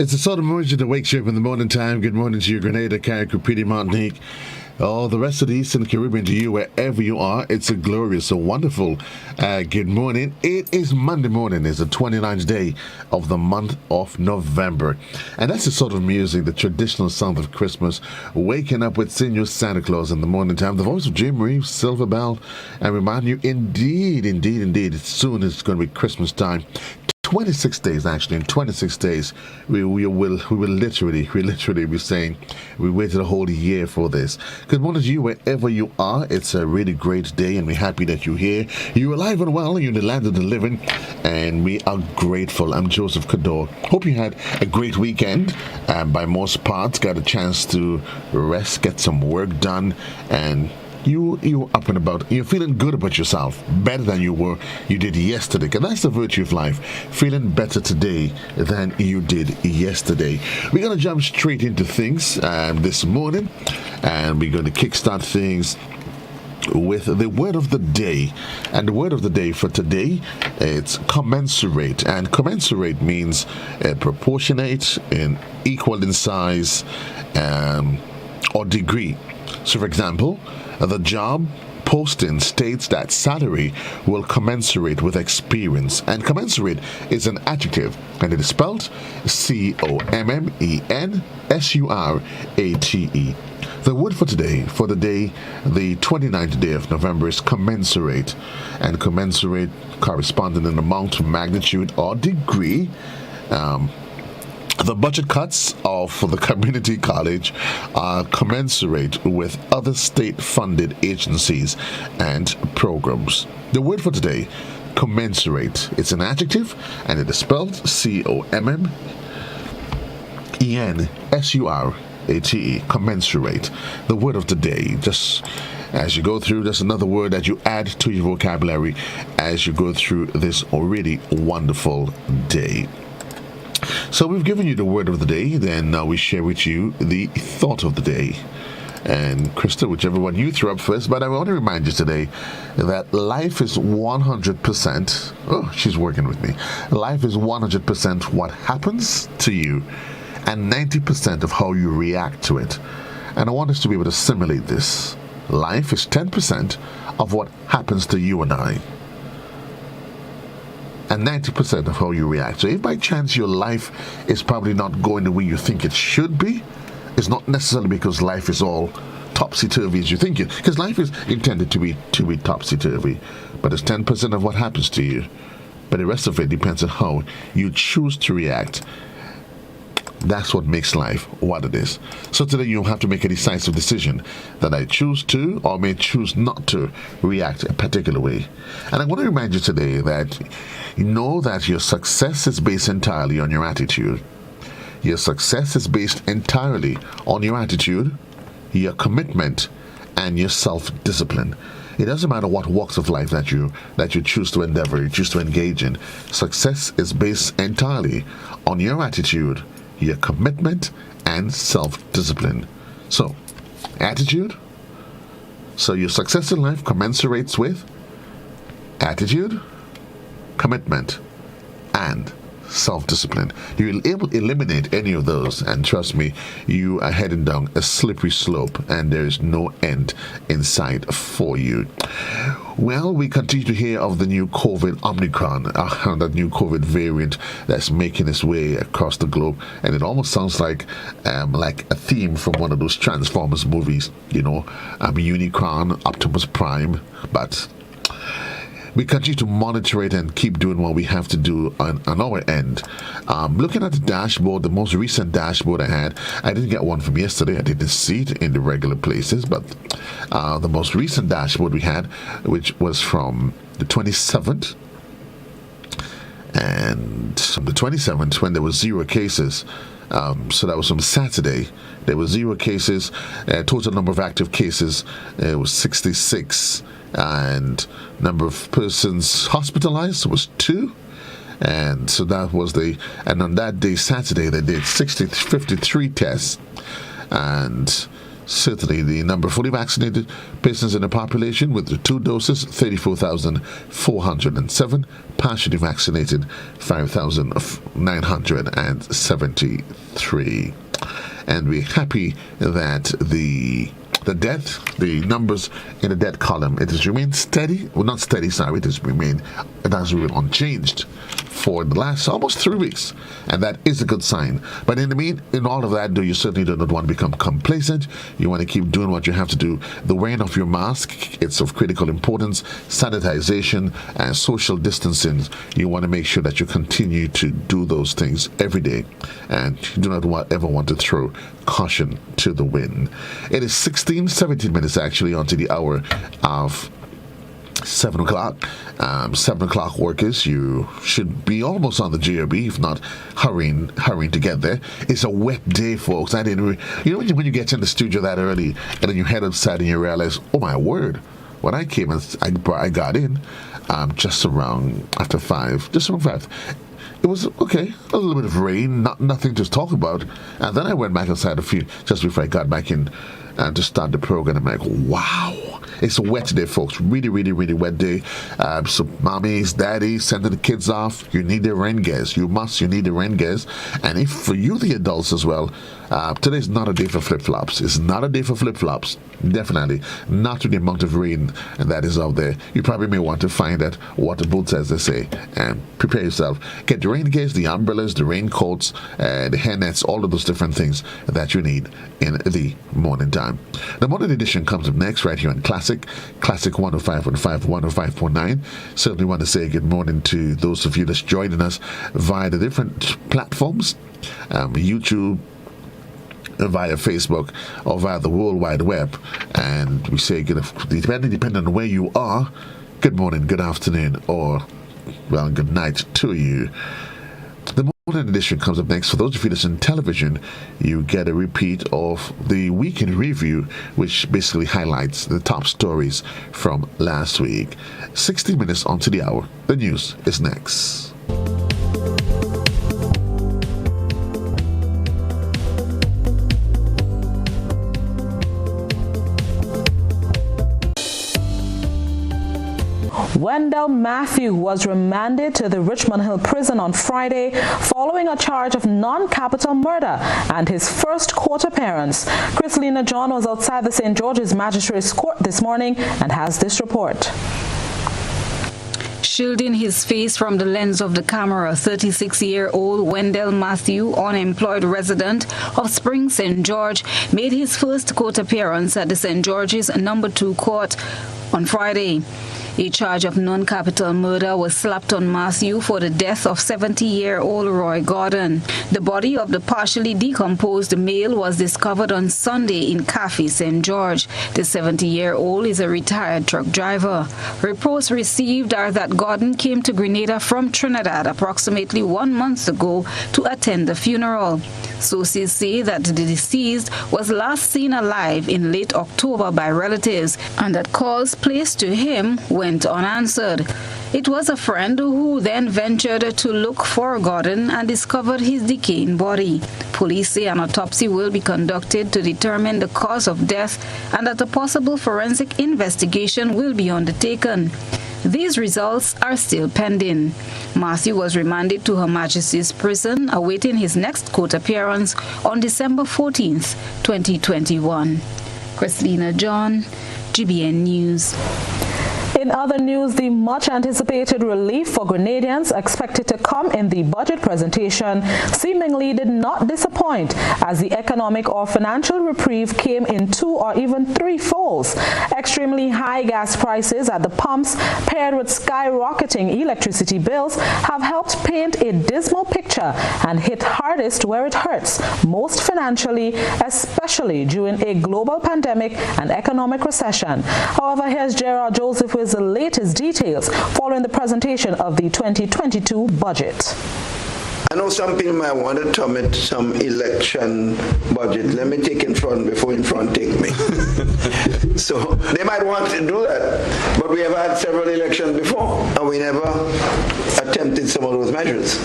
It's the sort of emotion that wakes you up in the morning time. Good morning to you, Grenada, Carrick, Martinique. All the rest of the Eastern Caribbean to you, wherever you are. It's a glorious, a wonderful good morning. It is Monday morning. It's the 29th day of the month of November. And that's the sort of music, the traditional sound of Christmas. Waking up with Senior Santa Claus in the morning time. The voice of Jim Reeves, Silver Bell. And remind you, indeed, soon it's going to be Christmas time. 26 days, actually. In 26 days, we will literally be saying we waited a whole year for this. Good morning to you, wherever you are. It's a really great day, and we're happy that you're here. You're alive and well. You're in the land of the living, and we are grateful. I'm Joseph Cadore. Hope you had a great weekend. By most parts, got a chance to rest, get some work done, and you're up and about. You're feeling good about yourself, better than you did yesterday. Because that's the virtue of life, feeling better today than you did yesterday. We're going to jump straight into things this morning, and we're going to kickstart things with the word of the day. And the word of the day for today, it's commensurate. And commensurate means proportionate, and equal in size or degree. So, for example, the job posting states that salary will commensurate with experience. And commensurate is an adjective, and it is spelled C-O-M-M-E-N-S-U-R-A-T-E. The word for today, for the day, the 29th day of November, is commensurate. And commensurate corresponding in amount, magnitude, or degree. The budget cuts for the community college are commensurate with other state-funded agencies and programs. The word for today, commensurate. It's an adjective, and it is spelled C-O-M-M-E-N-S-U-R-A-T-E. Commensurate. The word of the day. Just as you go through, there's another word that you add to your vocabulary as you go through this already wonderful day. So we've given you the word of the day, then now we share with you the thought of the day. And Krista, whichever one you threw up first, but I want to remind you today that life is 100%, she's working with me, life is 100% what happens to you and 90% of how you react to it. And I want us to be able to assimilate this. Life is 10% of what happens to you and I, and 90% of how you react. So if by chance your life is probably not going the way you think it should be, it's not necessarily because life is all topsy-turvy as you think it, because life is intended to be topsy-turvy, but it's 10% of what happens to you. But the rest of it depends on how you choose to react. That's what makes life what it is. So today you'll have to make a decisive decision that I choose to or may choose not to react a particular way. And I want to remind you today that you know that your success is based entirely on your attitude. Your success is based entirely on your attitude, your commitment, and your self-discipline. It doesn't matter what walks of life that you choose to endeavor, you choose to engage in. Success is based entirely on your attitude, your commitment, and self-discipline. So, attitude. So your success in life commensurates with attitude, commitment, and self-discipline. You will eliminate any of those, and trust me, you are heading down a slippery slope, and there is no end in sight for you. Well, we continue to hear of the new COVID Omicron, that new COVID variant that's making its way across the globe, and it almost sounds like a theme from one of those Transformers movies, Unicron, Optimus Prime, but we continue to monitor it and keep doing what we have to do on our end. Looking at the dashboard, the most recent dashboard I had, I didn't get one from yesterday. I didn't see it in the regular places, but the most recent dashboard we had, which was from the 27th, and from the 27th when there was 0 cases. So that was from Saturday. There were 0 cases. Total number of active cases was 66. And number of persons hospitalized was 2. And so that was and on that day, Saturday, they did 53 tests. And certainly the number of fully vaccinated persons in the population with the 2 doses, 34,407 partially vaccinated 5,973. And we're happy that the numbers in the death column, it has remained steady. Well, not steady, sorry, it has remained unchanged for the last almost 3 weeks, and that is a good sign. But in all of that, you certainly do not want to become complacent. You want to keep doing what you have to do. The wearing of your mask, it's of critical importance. Sanitization and social distancing, you want to make sure that you continue to do those things every day, and you do not ever want to throw caution to the wind. It is 17 minutes actually onto the hour of 7 o'clock. 7 o'clock workers, you should be almost on the GRB, if not hurrying to get there. It's a wet day, folks. When you get in the studio that early and then you head outside and you realize, oh my word, when I came and I got in just around 5. It was okay, a little bit of rain, nothing to talk about. And then I went back outside just before I got back in to start the program. I'm like, wow, it's a wet day, folks. Really, really, really wet day. So mommies, daddies, sending the kids off. You need the rain gears. You need the rain gears. And if for you, the adults as well, today's not a day for flip-flops. It's not a day for flip-flops. Definitely not with the amount of rain that is out there. You probably may want to find that water boots, as they say, and prepare yourself. Get the rain gears, the umbrellas, the raincoats, the hair nets, all of those different things that you need in the morning time. The morning edition comes up next right here on Classic 105.5, 105.9. Certainly want to say good morning to those of you that's joining us via the different platforms, YouTube, via Facebook, or via the World Wide Web. And we say, depending on where you are, good morning, good afternoon, or, well, good night to you. The morning edition comes up next. For those of you that's in television, you get a repeat of the weekend review, which basically highlights the top stories from last week. 60 minutes onto the hour. The news is next. Wendell Matthew was remanded to the Richmond Hill prison on Friday following a charge of non-capital murder and his first court appearance. Christelina John was outside the St. George's Magistrates Court this morning and has this report. Shielding his face from the lens of the camera, 36-year-old Wendell Matthew, unemployed resident of Spring St. George, made his first court appearance at the St. George's No. 2 Court on Friday. A charge of non-capital murder was slapped on Matthew for the death of 70-year-old Roy Gordon. The body of the partially decomposed male was discovered on Sunday in Cafe St. George. The 70-year-old is a retired truck driver. Reports received are that Gordon came to Grenada from Trinidad approximately 1 month ago to attend the funeral. Sources say that the deceased was last seen alive in late October by relatives and that calls placed to him went unanswered. It was a friend who then ventured to look for Gordon and discovered his decaying body. Police say an autopsy will be conducted to determine the cause of death and that a possible forensic investigation will be undertaken. These results are still pending. Matthew was remanded to Her Majesty's Prison, awaiting his next court appearance on December 14th, 2021. Christelina John, GBN News. In other news, the much-anticipated relief for Grenadians expected to come in the budget presentation seemingly did not disappoint, as the economic or financial reprieve came in 2 or even 3 folds. Extremely high gas prices at the pumps, paired with skyrocketing electricity bills, have helped paint a dismal picture and hit hardest where it hurts, most financially, especially during a global pandemic and economic recession. However, here's Gerard Joseph with the latest details following the presentation of the 2022 budget. I know some people might want to term it some election budget. Let me take in front before in front take me. So they might want to do that. But we have had several elections before and we never attempted some of those measures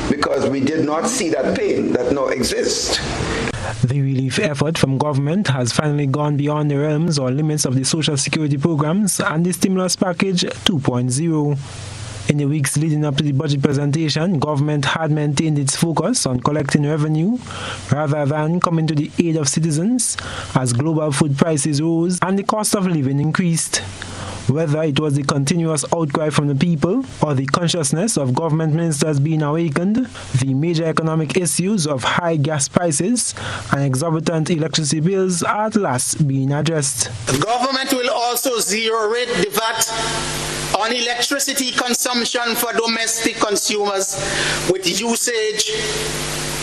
because we did not see that pain that now exists. The relief effort from government has finally gone beyond the realms or limits of the Social Security programs and the stimulus package 2.0. In the weeks leading up to the budget presentation, government had maintained its focus on collecting revenue rather than coming to the aid of citizens as global food prices rose and the cost of living increased. Whether it was the continuous outcry from the people or the consciousness of government ministers being awakened, the major economic issues of high gas prices and exorbitant electricity bills are at last being addressed. The government will also zero rate the VAT on electricity consumption for domestic consumers with usage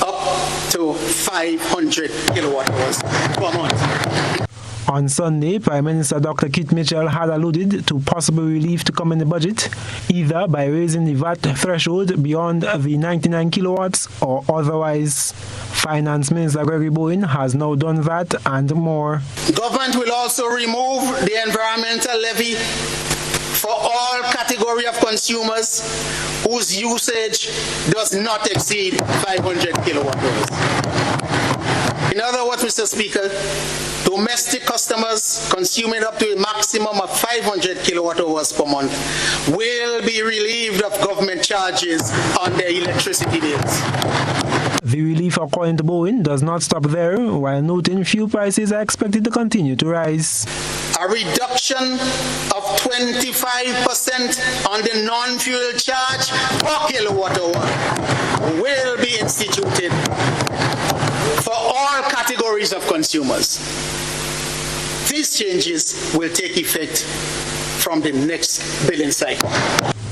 up to 500 kilowatt hours per month. On Sunday, Prime Minister Dr. Keith Mitchell had alluded to possible relief to come in the budget, either by raising the VAT threshold beyond the 99 kilowatts or otherwise. Finance Minister Gregory Bowen has now done that and more. Government will also remove the environmental levy for all category of consumers whose usage does not exceed 500 kilowatt hours. In other words, Mr. Speaker, domestic customers consuming up to a maximum of 500 kilowatt hours per month will be relieved of government charges on their electricity bills. The relief, according to Bowen, does not stop there, while noting fuel prices are expected to continue to rise. A reduction of 25% on the non-fuel charge per kilowatt hour will be instituted for all categories of consumers. These changes will take effect from the next billing cycle.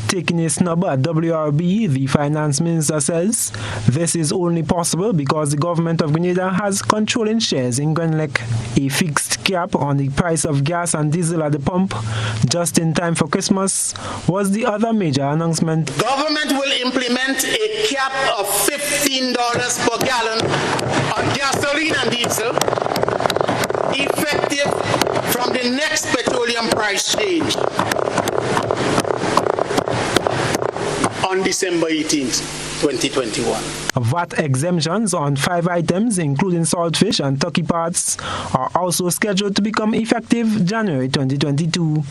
Taking a snub at WRB, the finance minister says this is only possible because the government of Grenada has controlling shares in Grenlec. A fixed cap on the price of gas and diesel at the pump just in time for Christmas was the other major announcement. Government will implement a cap of $15 per gallon on gasoline and diesel, effective from the next petroleum price change on December 18th, 2021. VAT exemptions on 5 items, including saltfish and turkey parts, are also scheduled to become effective January 2022.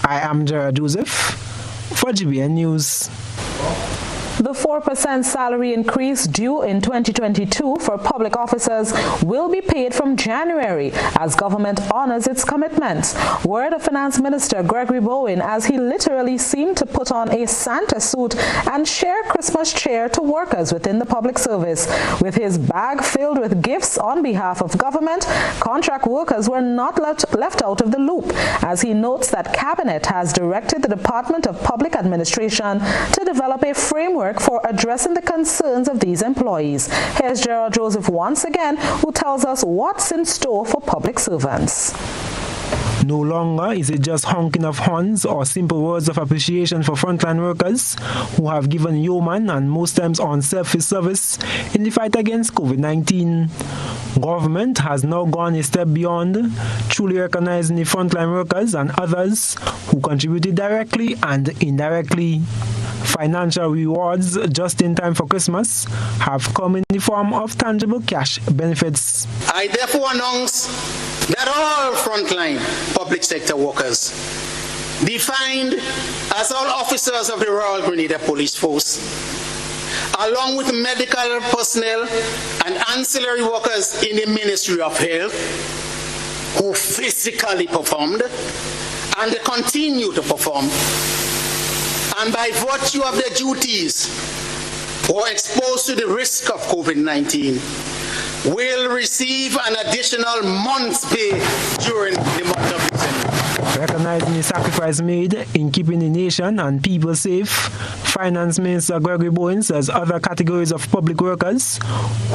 I am Gerard Joseph for GBN News. The 4% salary increase due in 2022 for public officers will be paid from January as government honors its commitments. Word of Finance Minister Gregory Bowen, as he literally seemed to put on a Santa suit and share Christmas cheer to workers within the public service. With his bag filled with gifts on behalf of government, contract workers were not left out of the loop, as he notes that Cabinet has directed the Department of Public Administration to develop a framework for addressing the concerns of these employees. Here's Gerald Joseph once again, who tells us what's in store for public servants. No longer is it just honking of horns or simple words of appreciation for frontline workers who have given yeoman and most times unselfish service in the fight against COVID-19. Government has now gone a step beyond, truly recognizing the frontline workers and others who contributed directly and indirectly. Financial rewards just in time for Christmas have come in the form of tangible cash benefits. I therefore announce that all frontline public sector workers, defined as all officers of the Royal Grenada Police Force, along with medical personnel and ancillary workers in the Ministry of Health, who physically performed and continue to perform, and by virtue of their duties were exposed to the risk of COVID-19, will receive an additional month's pay during the month of December. Recognizing the sacrifice made in keeping the nation and people safe, Finance Minister Gregory Bowen says other categories of public workers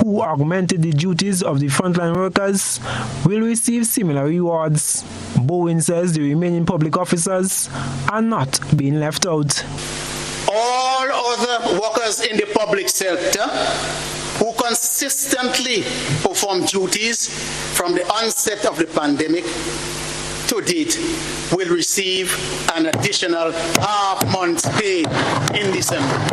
who augmented the duties of the frontline workers will receive similar rewards. Bowen says the remaining public officers are not being left out. All other workers in the public sector who consistently perform duties from the onset of the pandemic to date will receive an additional half month's pay in December.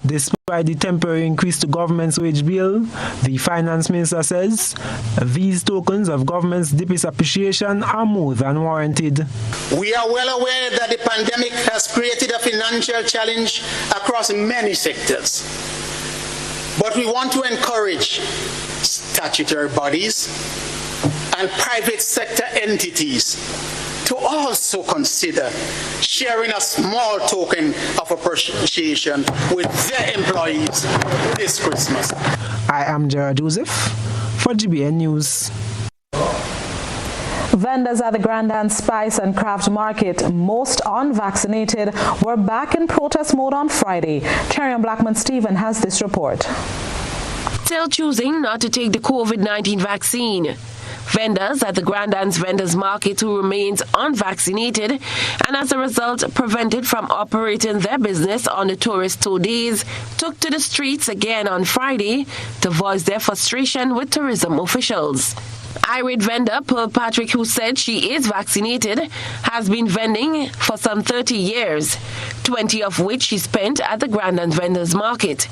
Despite the temporary increase to government's wage bill, the finance minister says these tokens of government's deepest appreciation are more than warranted. We are well aware that the pandemic has created a financial challenge across many sectors. But we want to encourage statutory bodies and private sector entities to also consider sharing a small token of appreciation with their employees this Christmas. I am Gerard Joseph for GBN News. Vendors at the Grenada Spice and Craft Market, most unvaccinated, were back in protest mode on Friday. Cherry Blackman Stephen has this report. Still choosing not to take the COVID-19 vaccine. Vendors at the Grenada's Vendors Market who remains unvaccinated and as a result prevented from operating their business on the tourist 2 days took to the streets again on Friday to voice their frustration with tourism officials. Irate vendor Pearl Patrick, who said she is vaccinated, has been vending for some 30 years, 20 of which she spent at the Grenada Vendors Market.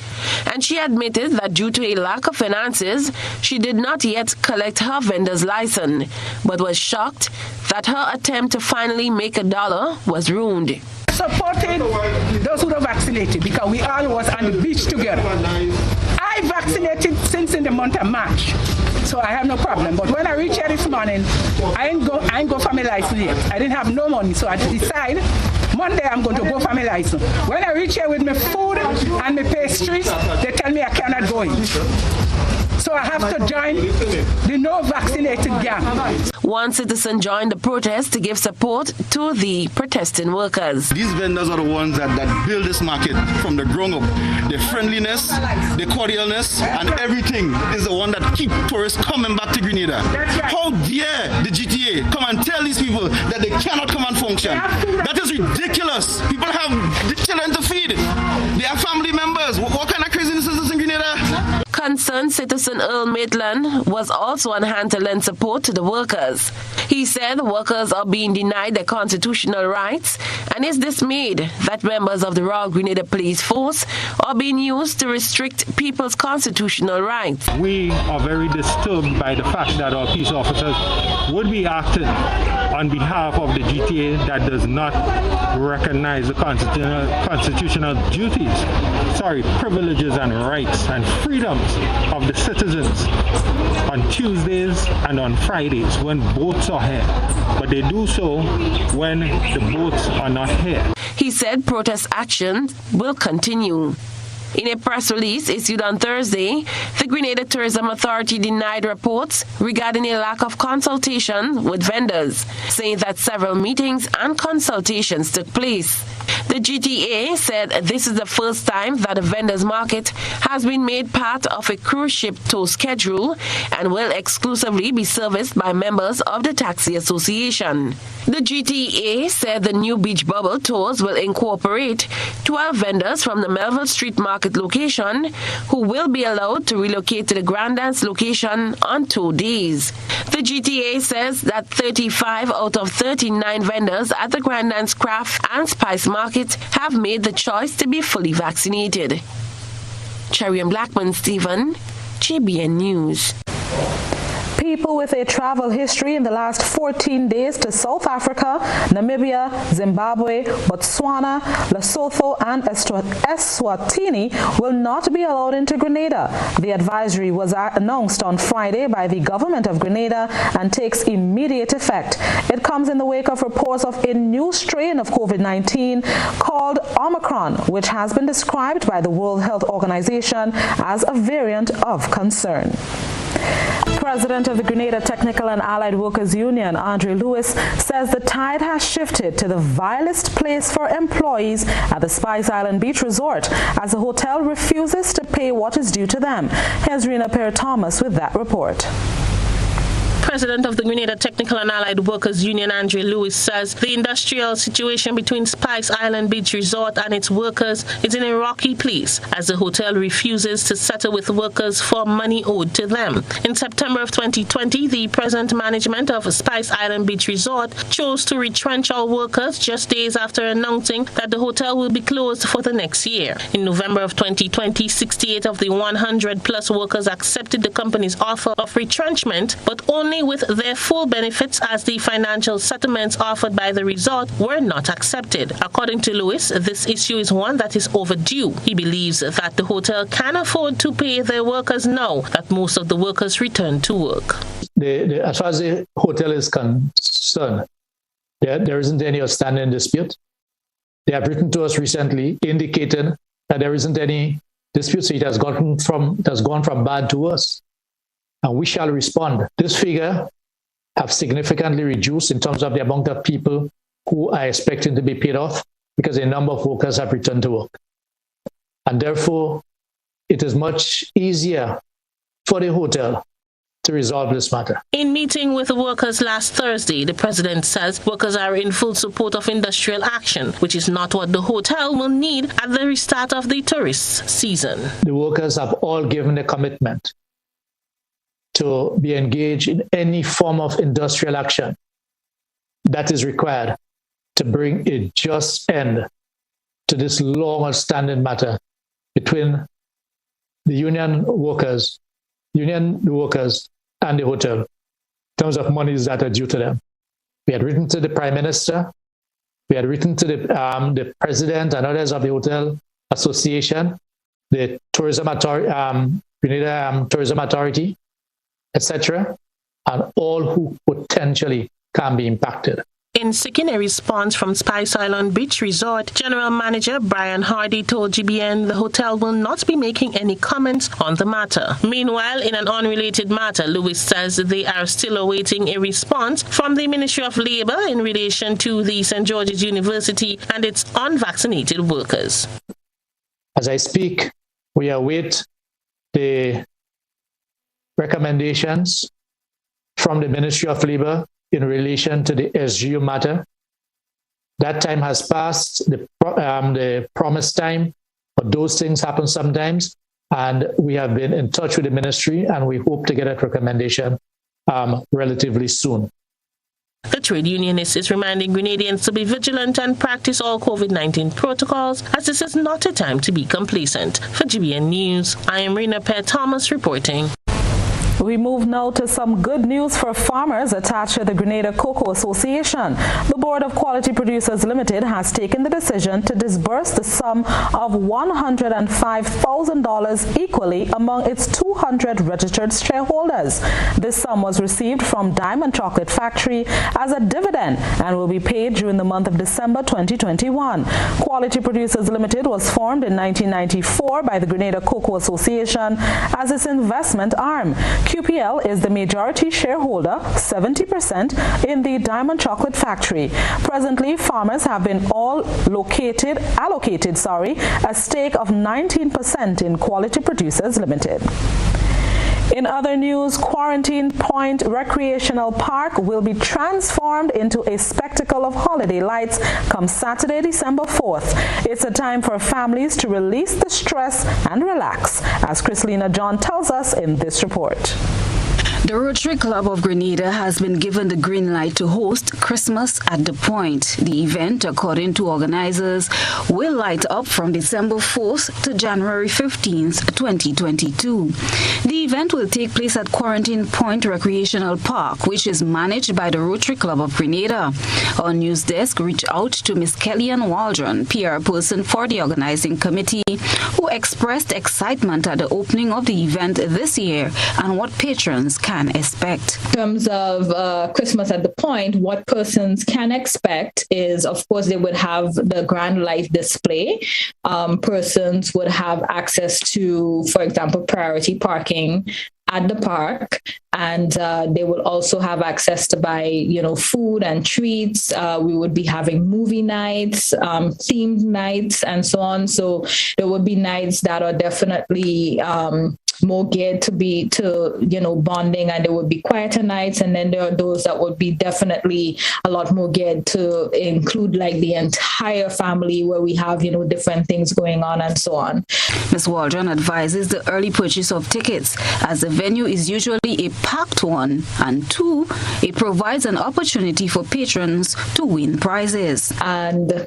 And she admitted that due to a lack of finances, she did not yet collect her vendor's license, but was shocked that her attempt to finally make $1 was ruined. Supported those who are vaccinated because we all was on the beach together. I vaccinated since in the month of March, so I have no problem. But when I reached here this morning, I ain't go for my license yet. I didn't have no money, so I decided Monday I'm going to go for my license. When I reach here with my food and my pastries, they tell me I cannot go in. So I have to join the no-vaccinated gang. One citizen joined the protest to give support to the protesting workers. These vendors are the ones that build this market from the ground up. The friendliness, the cordialness, and everything is the one that keep tourists coming back to Grenada. How dare the GTA come and tell these people that they cannot come and function? That is ridiculous. People have the children to feed. They have family members. What kind of craziness is this in Grenada? Concerned citizen Earl Maitland was also on hand to lend support to the workers. He said the workers are being denied their constitutional rights and is dismayed that members of the Royal Grenada Police Force are being used to restrict people's constitutional rights. We are very disturbed by the fact that our peace officers would be acting on behalf of the GTA that does not recognize the constitutional privileges and rights and freedoms of the citizens on Tuesdays and on Fridays when boats are here, but they do so when the boats are not here. He said protest action will continue. In a press release issued on Thursday, the Grenada Tourism Authority denied reports regarding a lack of consultation with vendors, saying that several meetings and consultations took place. The GTA said this is the first time that a vendors market has been made part of a cruise ship tour schedule and will exclusively be serviced by members of the Taxi Association. The GTA said the new beach bubble tours will incorporate 12 vendors from the Melville Street Market location who will be allowed to relocate to the Grand Dance location on 2 days. The GTA says that 35 out of 39 vendors at the Grand Dance Craft and Spice Market have made the choice to be fully vaccinated. Cherry Blackman Stephen, GBN News. People with a travel history in the last 14 days to South Africa, Namibia, Zimbabwe, Botswana, Lesotho, and Eswatini will not be allowed into Grenada. The advisory was announced on Friday by the government of Grenada and takes immediate effect. It comes in the wake of reports of a new strain of COVID-19 called Omicron, which has been described by the World Health Organization as a variant of concern. President of the Grenada Technical and Allied Workers Union, Andre Lewis, says the tide has shifted to the vilest place for employees at the Spice Island Beach Resort as the hotel refuses to pay what is due to them. Here's Rena Perry-Thomas with that report. president of the Grenada Technical and Allied Workers Union, Andre Lewis, says the industrial situation between Spice Island Beach Resort and its workers is in a rocky place as the hotel refuses to settle with workers for money owed to them. In September of 2020, the present management of Spice Island Beach Resort chose to retrench all workers just days after announcing that the hotel will be closed for the next year. In November of 2020, 68 of the 100-plus workers accepted the company's offer of retrenchment, but only with their full benefits, as the financial settlements offered by the resort were not accepted. According to Lewis, this issue is one that is overdue. He believes that the hotel can afford to pay their workers now that most of the workers return to work. As far as the hotel is concerned, there isn't any outstanding dispute. They have written to us recently indicating that there isn't any dispute, so it has gone from bad to worse. And we shall respond. This figure have significantly reduced in terms of the amount of people who are expecting to be paid off because a number of workers have returned to work. And therefore, it is much easier for the hotel to resolve this matter. In meeting with the workers last Thursday, the president says workers are in full support of industrial action, which is not what the hotel will need at the restart of the tourist season. The workers have all given a commitment to be engaged in any form of industrial action that is required to bring a just end to this long-standing matter between the union workers and the hotel in terms of monies that are due to them. We had written to the Prime Minister, we had written to the President and others of the Hotel Association, the Tourism Authority, Grenada Tourism Authority, etc., and all who potentially can be impacted. In seeking a response from Spice Island Beach Resort, General Manager Brian Hardy told GBN the hotel will not be making any comments on the matter. Meanwhile, in an unrelated matter, Lewis says they are still awaiting a response from the Ministry of Labour in relation to the St. George's University and its unvaccinated workers. As I speak, we await the recommendations from the Ministry of Labour in relation to the SGU matter. That time has passed, the promised time, but those things happen sometimes, and we have been in touch with the ministry, and we hope to get that recommendation relatively soon. The trade unionist is reminding Grenadians to be vigilant and practice all COVID-19 protocols, as this is not a time to be complacent. For GBN News, I am Rena Pear-Thomas reporting. We move now to some good news for farmers attached to the Grenada Cocoa Association. The Board of Quality Producers Limited has taken the decision to disburse the sum of $105,000 equally among its 200 registered shareholders. This sum was received from Diamond Chocolate Factory as a dividend and will be paid during the month of December 2021. Quality Producers Limited was formed in 1994 by the Grenada Cocoa Association as its investment arm. QPL is the majority shareholder, 70%, in the Diamond Chocolate Factory. Presently, farmers have been all allocated a stake of 19% in Quality Producers Limited. In other news, Quarantine Point Recreational Park will be transformed into a spectacle of holiday lights come Saturday, December 4th. It's a time for families to release the stress and relax, as Chrislina John tells us in this report. The Rotary Club of Grenada has been given the green light to host Christmas at the Point. The event, according to organizers, will light up from December 4th to January 15th, 2022. The event will take place at Quarantine Point Recreational Park, which is managed by the Rotary Club of Grenada. Our news desk reached out to Ms. Kellyanne Waldron, PR person for the organizing committee, who expressed excitement at the opening of the event this year and what patrons can expect. In terms of Christmas at the Point, what persons can expect is, of course, they would have the grand light display. Persons would have access to, for example, priority parking at the park, and they will also have access to buy, food and treats. We would be having movie nights, themed nights, and so on. So there would be nights that are definitely more geared to bonding, and there would be quieter nights, and then there are those that would be definitely a lot more geared to include like the entire family, where we have different things going on and so on. Ms. Waldron advises the early purchase of tickets, as the venue is usually a packed one, and 2, it provides an opportunity for patrons to win prizes. And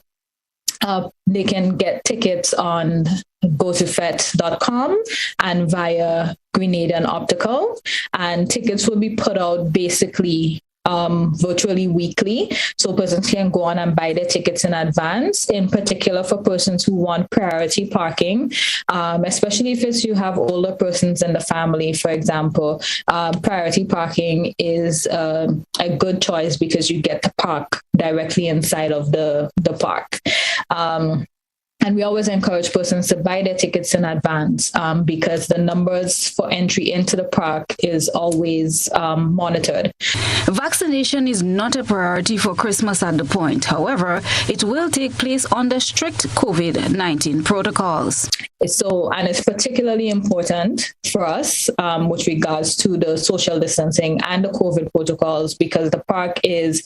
they can get tickets on gotofet.com and via Grenadian Optical, and tickets will be put out basically virtually weekly, so persons can go on and buy their tickets in advance, in particular for persons who want priority parking, especially if you have older persons in the family, for example. Priority parking is a good choice because you get to park directly inside of the park. And we always encourage persons to buy their tickets in advance because the numbers for entry into the park is always monitored. Vaccination is not a priority for Christmas at the Point. However, it will take place under strict COVID-19 protocols. And it's particularly important for us with regards to the social distancing and the COVID protocols, because the park is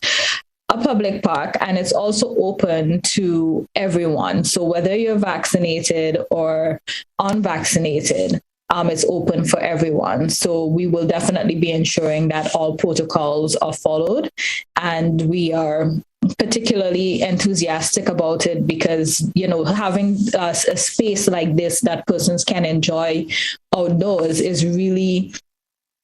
a public park and it's also open to everyone. So whether you're vaccinated or unvaccinated, it's open for everyone. So we will definitely be ensuring that all protocols are followed, and we are particularly enthusiastic about it because, having a space like this that persons can enjoy outdoors is really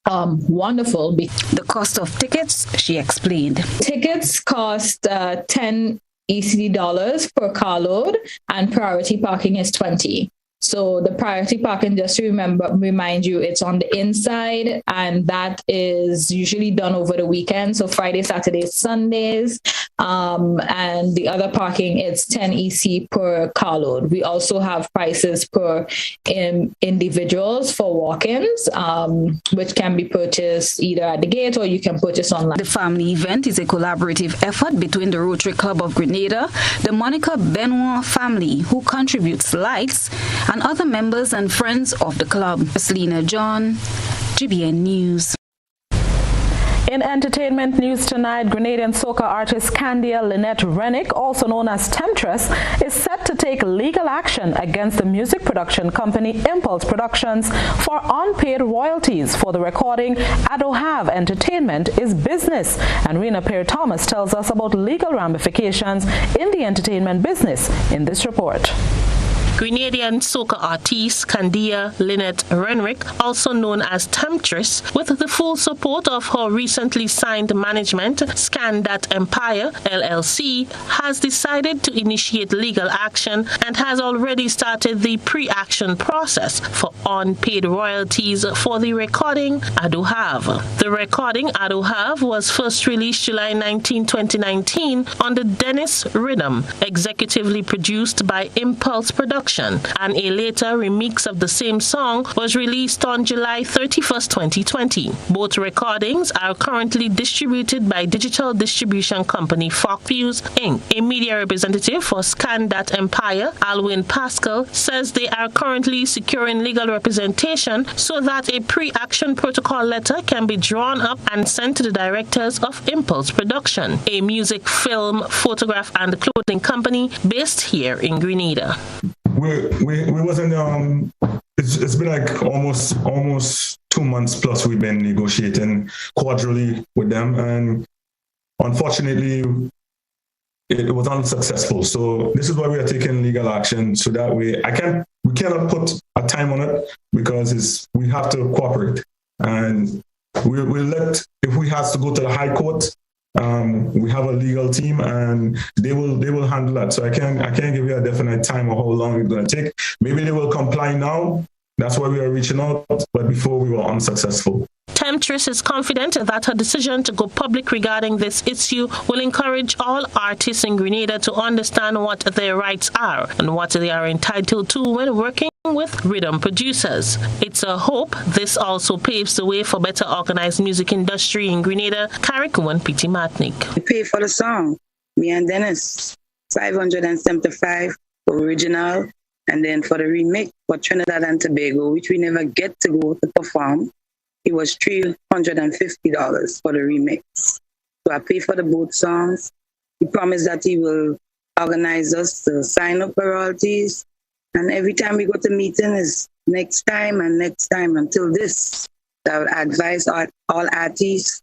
wonderful. The cost of tickets, she explained. Tickets cost $10 ECD per carload, and priority parking is $20. So the priority parking, just to remind you, it's on the inside, and that is usually done over the weekend. So Friday, Saturdays, Sundays. And the other parking, it's 10 EC per carload. We also have prices per individuals for walk-ins, which can be purchased either at the gate or you can purchase online. The family event is a collaborative effort between the Rotary Club of Grenada, the Monica Benoit family, who contributes lights, and other members and friends of the club. Selena John, GBN News. In entertainment news tonight, Grenadian soca artist Candia Lynette Rennick, also known as Temptress, is set to take legal action against the music production company Impulse Productions for unpaid royalties for the recording "I Don't Have Entertainment is Business." And Rena Perry-Thomas tells us about legal ramifications in the entertainment business in this report. Grenadian soca artiste Candia Lynette Renwick, also known as Temptress, with the full support of her recently signed management, Scan That Empire LLC, has decided to initiate legal action and has already started the pre-action process for unpaid royalties for the recording "I Do Have." The recording "I Do Have" was first released July 19, 2019 on the Dennis Rhythm, executively produced by Impulse Productions, and a later remix of the same song was released on July 31st, 2020. Both recordings are currently distributed by digital distribution company Folkviews Inc. A media representative for Scan That Empire, Alwyn Pascal, says they are currently securing legal representation so that a pre-action protocol letter can be drawn up and sent to the directors of Impulse Production, a music, film, photograph, and clothing company based here in Grenada. We wasn't. It's been like almost 2 months plus. We've been negotiating cordially with them, and unfortunately, it was unsuccessful. So this is why we are taking legal action. So that way, we cannot put a time on it because we have to cooperate, and we'll let, if we have to go to the High Court. We have a legal team, and they will handle that. So I can't give you a definite time of how long it's going to take. Maybe they will comply now. That's why we are reaching out. But before, we were unsuccessful. Temptress is confident that her decision to go public regarding this issue will encourage all artists in Grenada to understand what their rights are and what they are entitled to when working with rhythm producers. It's a hope this also paves the way for better organized music industry in Grenada. Karikuan Piti Matnik. We pay for the song, me and Dennis, $575 for original, And then for the remix for Trinidad and Tobago, which we never get to go to perform, it was $350 for the remix. So I paid for the both songs. He promised that he will organize us to sign up for royalties. And every time we go to meeting is next time until this. So I would advise all artists,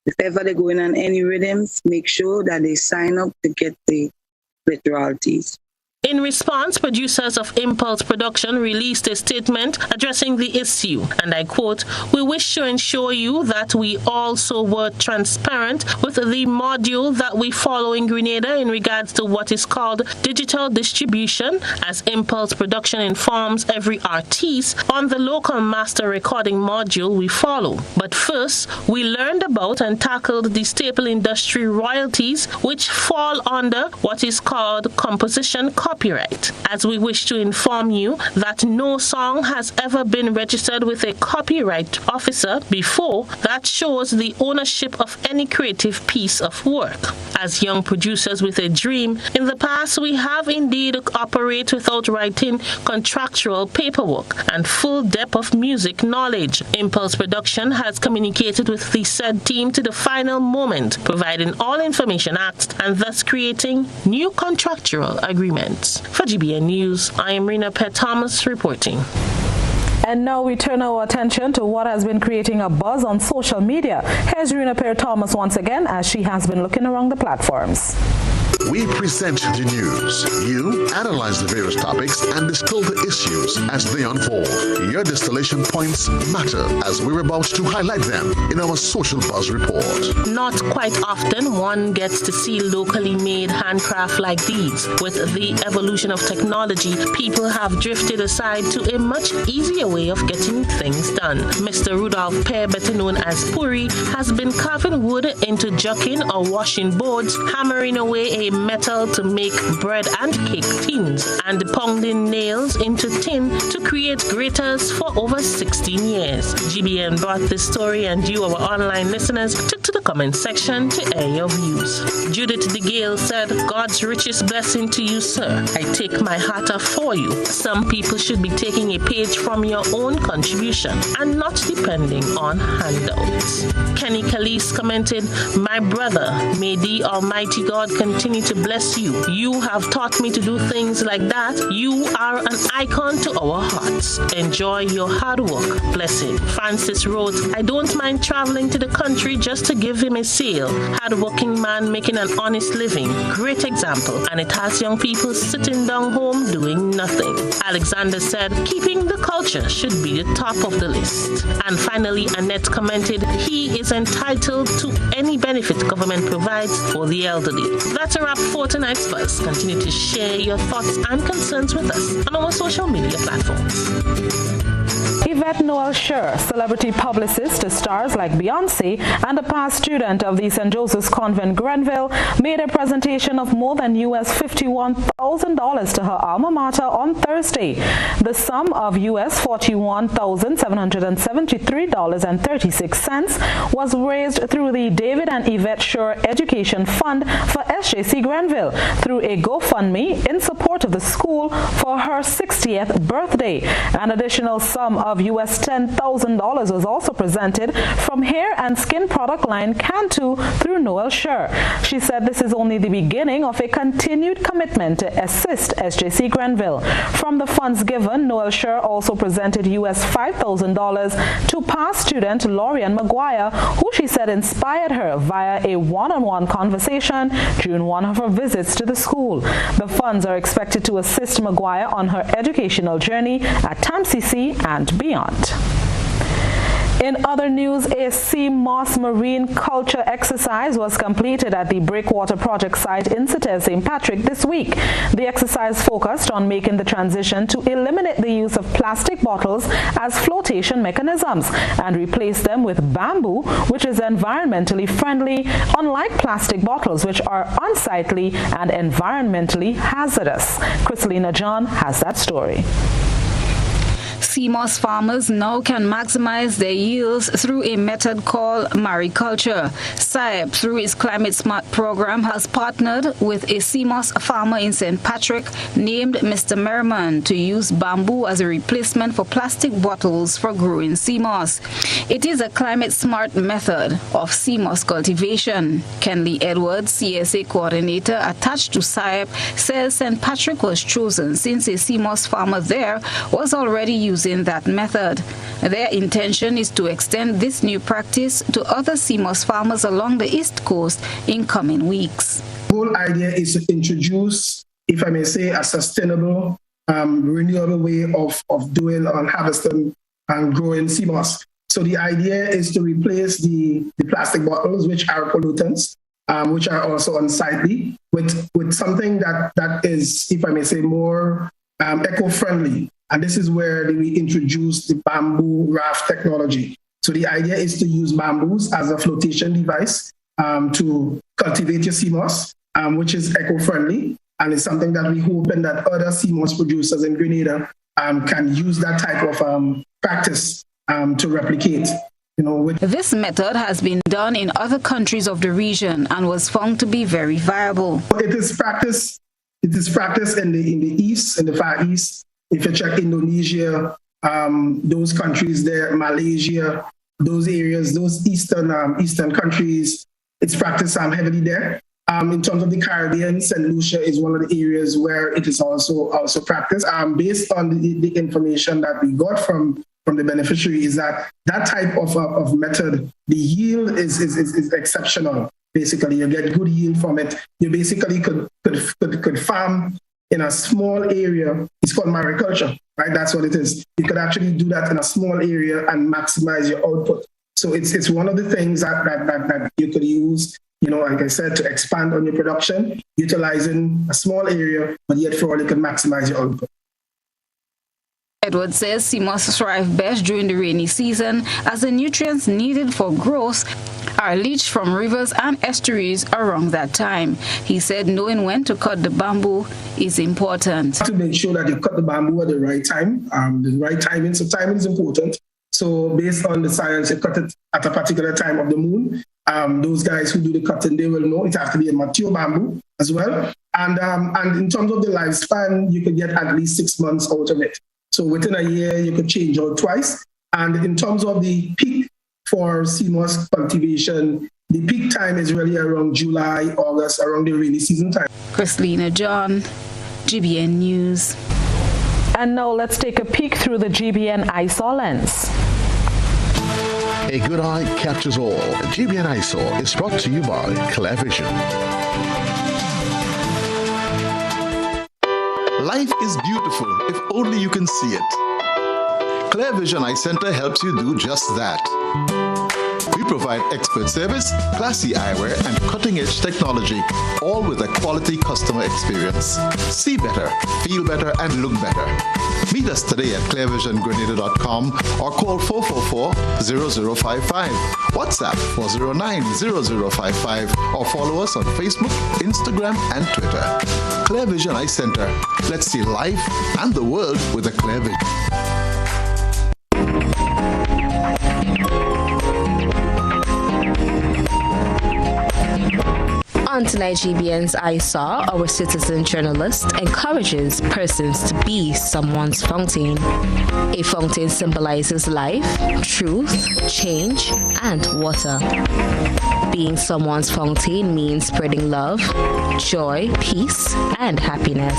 if ever they go in on any rhythms, make sure that they sign up to get the royalties. In response, producers of Impulse Production released a statement addressing the issue, and I quote, "We wish to ensure you that we also were transparent with the module that we follow in Grenada in regards to what is called digital distribution, as Impulse Production informs every artiste on the local master recording module we follow. But first, we learned about and tackled the staple industry royalties, which fall under what is called composition copyright, as we wish to inform you that no song has ever been registered with a copyright officer before that shows the ownership of any creative piece of work. As young producers with a dream, in the past we have indeed operated without writing contractual paperwork and full depth of music knowledge. Impulse Production has communicated with the said team to the final moment, providing all information asked and thus creating new contractual agreements. For GBN News, I am Rena Pett Thomas reporting. And now we turn our attention to what has been creating a buzz on social media. Here's Rena Pett Thomas once again as she has been looking around the platforms. We present the news. You analyze the various topics and distill the issues as they unfold. Your distillation points matter as we're about to highlight them in our Social Buzz Report. Not quite often one gets to see locally made handcraft like these. With the evolution of technology, people have drifted aside to a much easier way of getting things done. Mr. Rudolph Pear, better known as Puri, has been carving wood into jucking or washing boards, hammering away a metal to make bread and cake tins, and pounding nails into tin to create graters for over 16 years. GBN brought this story, and you, our online listeners, took to the comment section to air your views. Judith the Gale said, "God's richest blessing to you, sir. I take my hat off for you. Some people should be taking a page from your own contribution and not depending on handouts." Kenny Calise commented, "My brother, may the Almighty God continue to bless you. You have taught me to do things like that. You are an icon to our hearts. Enjoy your hard work. Blessed." Francis wrote, "I don't mind traveling to the country just to give him a sail. Hard-working man making an honest living. Great example. And it has young people sitting down home doing nothing." Alexander said, "Keeping the culture should be the top of the list." And finally, Annette commented, "He is entitled to any benefit government provides for the elderly." That's a wrap for tonight's Buzz. Continue to share your thoughts and concerns with us on our social media platforms. Yvette Noel Scher, celebrity publicist to stars like Beyonce and a past student of the St. Joseph's Convent, Grenville, made a presentation of more than US $51,000 to her alma mater on Thursday. The sum of US $41,773.36 was raised through the David and Yvette Scher Education Fund for SJC Grenville through a GoFundMe in support of the school for her 60th birthday. An additional sum of US $10,000 was also presented from hair and skin product line Cantu through Noel Scher. She said this is only the beginning of a continued commitment to assist SJC Grenville. From the funds given, Noel Scher also presented US $5,000 to past student Lorian McGuire, who she said inspired her via a one-on-one conversation during one of her visits to the school. The funds are expected to assist McGuire on her educational journey at TAMCC and beyond. In other news, a sea moss marine culture exercise was completed at the Breakwater Project site in St. Patrick this week. The exercise focused on making the transition to eliminate the use of plastic bottles as flotation mechanisms and replace them with bamboo, which is environmentally friendly, unlike plastic bottles, which are unsightly and environmentally hazardous. Christelina John has that story. CMOS farmers now can maximize their yields through a method called mariculture. SIAP, through its Climate Smart program, has partnered with a CMOS farmer in St. Patrick named Mr. Merriman to use bamboo as a replacement for plastic bottles for growing CMOS. It is a Climate Smart method of CMOS cultivation. Kenley Edwards, CSA coordinator attached to SIAP, says St. Patrick was chosen since a CMOS farmer there was already using that method. Their intention is to extend this new practice to other CMOS farmers along the East Coast in coming weeks. The whole idea is to introduce, if I may say, a sustainable, renewable way of doing and harvesting and growing CMOS. So the idea is to replace the plastic bottles, which are pollutants, which are also unsightly, with something that is, if I may say, more eco-friendly. And this is where we introduce the bamboo raft technology. So the idea is to use bamboos as a flotation device to cultivate your CMOS, which is eco-friendly. And it's something that we hope that other CMOS producers in Grenada can use that type of practice to replicate. This method has been done in other countries of the region and was found to be very viable. It is practice in the East, in the Far East. If you check Indonesia, those countries there, Malaysia, those areas, those eastern countries, it's practiced heavily there. In terms of the Caribbean, St. Lucia is one of the areas where it is also practiced. Based on the information that we got from the beneficiary, is that type of method, the yield is exceptional. Basically, you get good yield from it. You basically could farm in a small area. It's called mariculture, right? That's what it is. You could actually do that in a small area and maximize your output. So it's one of the things that you could use, like I said, to expand on your production, utilizing a small area, but yet for all you can maximize your output. Edward says CMOS thrive best during the rainy season as the nutrients needed for growth are leached from rivers and estuaries around that time. He said knowing when to cut the bamboo is important. To make sure that you cut the bamboo at the right time, the right timing. So timing is important. So based on the science, you cut it at a particular time of the moon. Those guys who do the cutting, they will know it has to be a mature bamboo as well. And in terms of the lifespan, you can get at least 6 months out of it. So within a year, you could change out twice. And in terms of the peak for CMOS cultivation, the peak time is really around July, August, around the rainy season time. Christina John, GBN News. And now let's take a peek through the GBN eyesore lens. A good eye captures all. GBN eyesore is brought to you by Clear Vision. Life is beautiful if only you can see it. Clear Vision Eye Center helps you do just that. We provide expert service, classy eyewear, and cutting-edge technology, all with a quality customer experience. See better, feel better, and look better. Meet us today at clearvisiongrenada.com or call 444-0055, WhatsApp 409-0055, or follow us on Facebook, Instagram, and Twitter. Clear Vision Eye Center. Let's see life and the world with a clear vision. On tonight, GBN's I Saw, our citizen journalist encourages persons to be someone's fountain. A fountain symbolizes life, truth, change, and water. Being someone's fountain means spreading love, joy, peace, and happiness.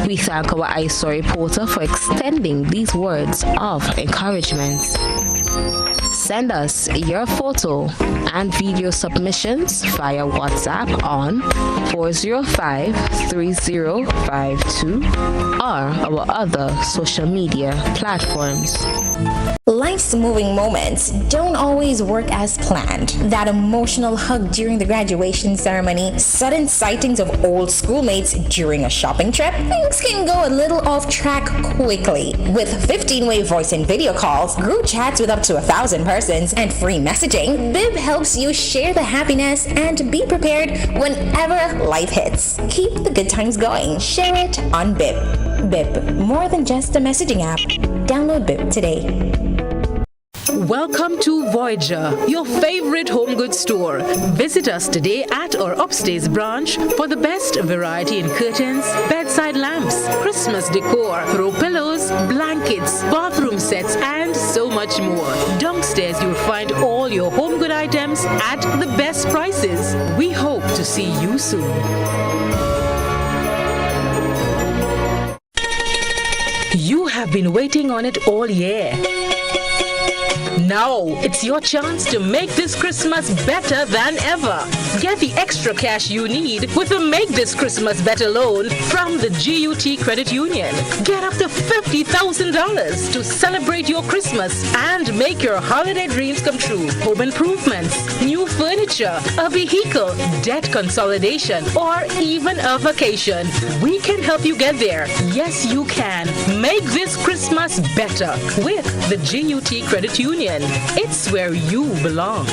We thank our I Saw reporter for extending these words of encouragement. Send us your photo and video submissions via WhatsApp on 405-3052 or our other social media platforms. Life's moving moments don't always work as planned. That emotional hug during the graduation ceremony, sudden sightings of old schoolmates during a shopping trip, things can go a little off track quickly. With 15-way voice and video calls, group chats with up to 1,000 persons, and free messaging, Bib helps you share the happiness and be prepared whenever life hits. Keep the good times going. Share it on Bib. BIP, more than just a messaging app. Download BIP today. Welcome to Voyager, your favorite home goods store. Visit us today at our upstairs branch for the best variety in curtains, bedside lamps, Christmas decor, throw pillows, blankets, bathroom sets, and so much more. Downstairs you will find all your home good items at the best prices. We hope to see you soon. You have been waiting on it all year. Now, it's your chance to make this Christmas better than ever. Get the extra cash you need with a Make This Christmas Better loan from the GUT Credit Union. Get up to $50,000 to celebrate your Christmas and make your holiday dreams come true. Home improvements, new furniture, a vehicle, debt consolidation, or even a vacation. We can help you get there. Yes, you can. Make this Christmas better with the GUT Credit Union. It's where you belong.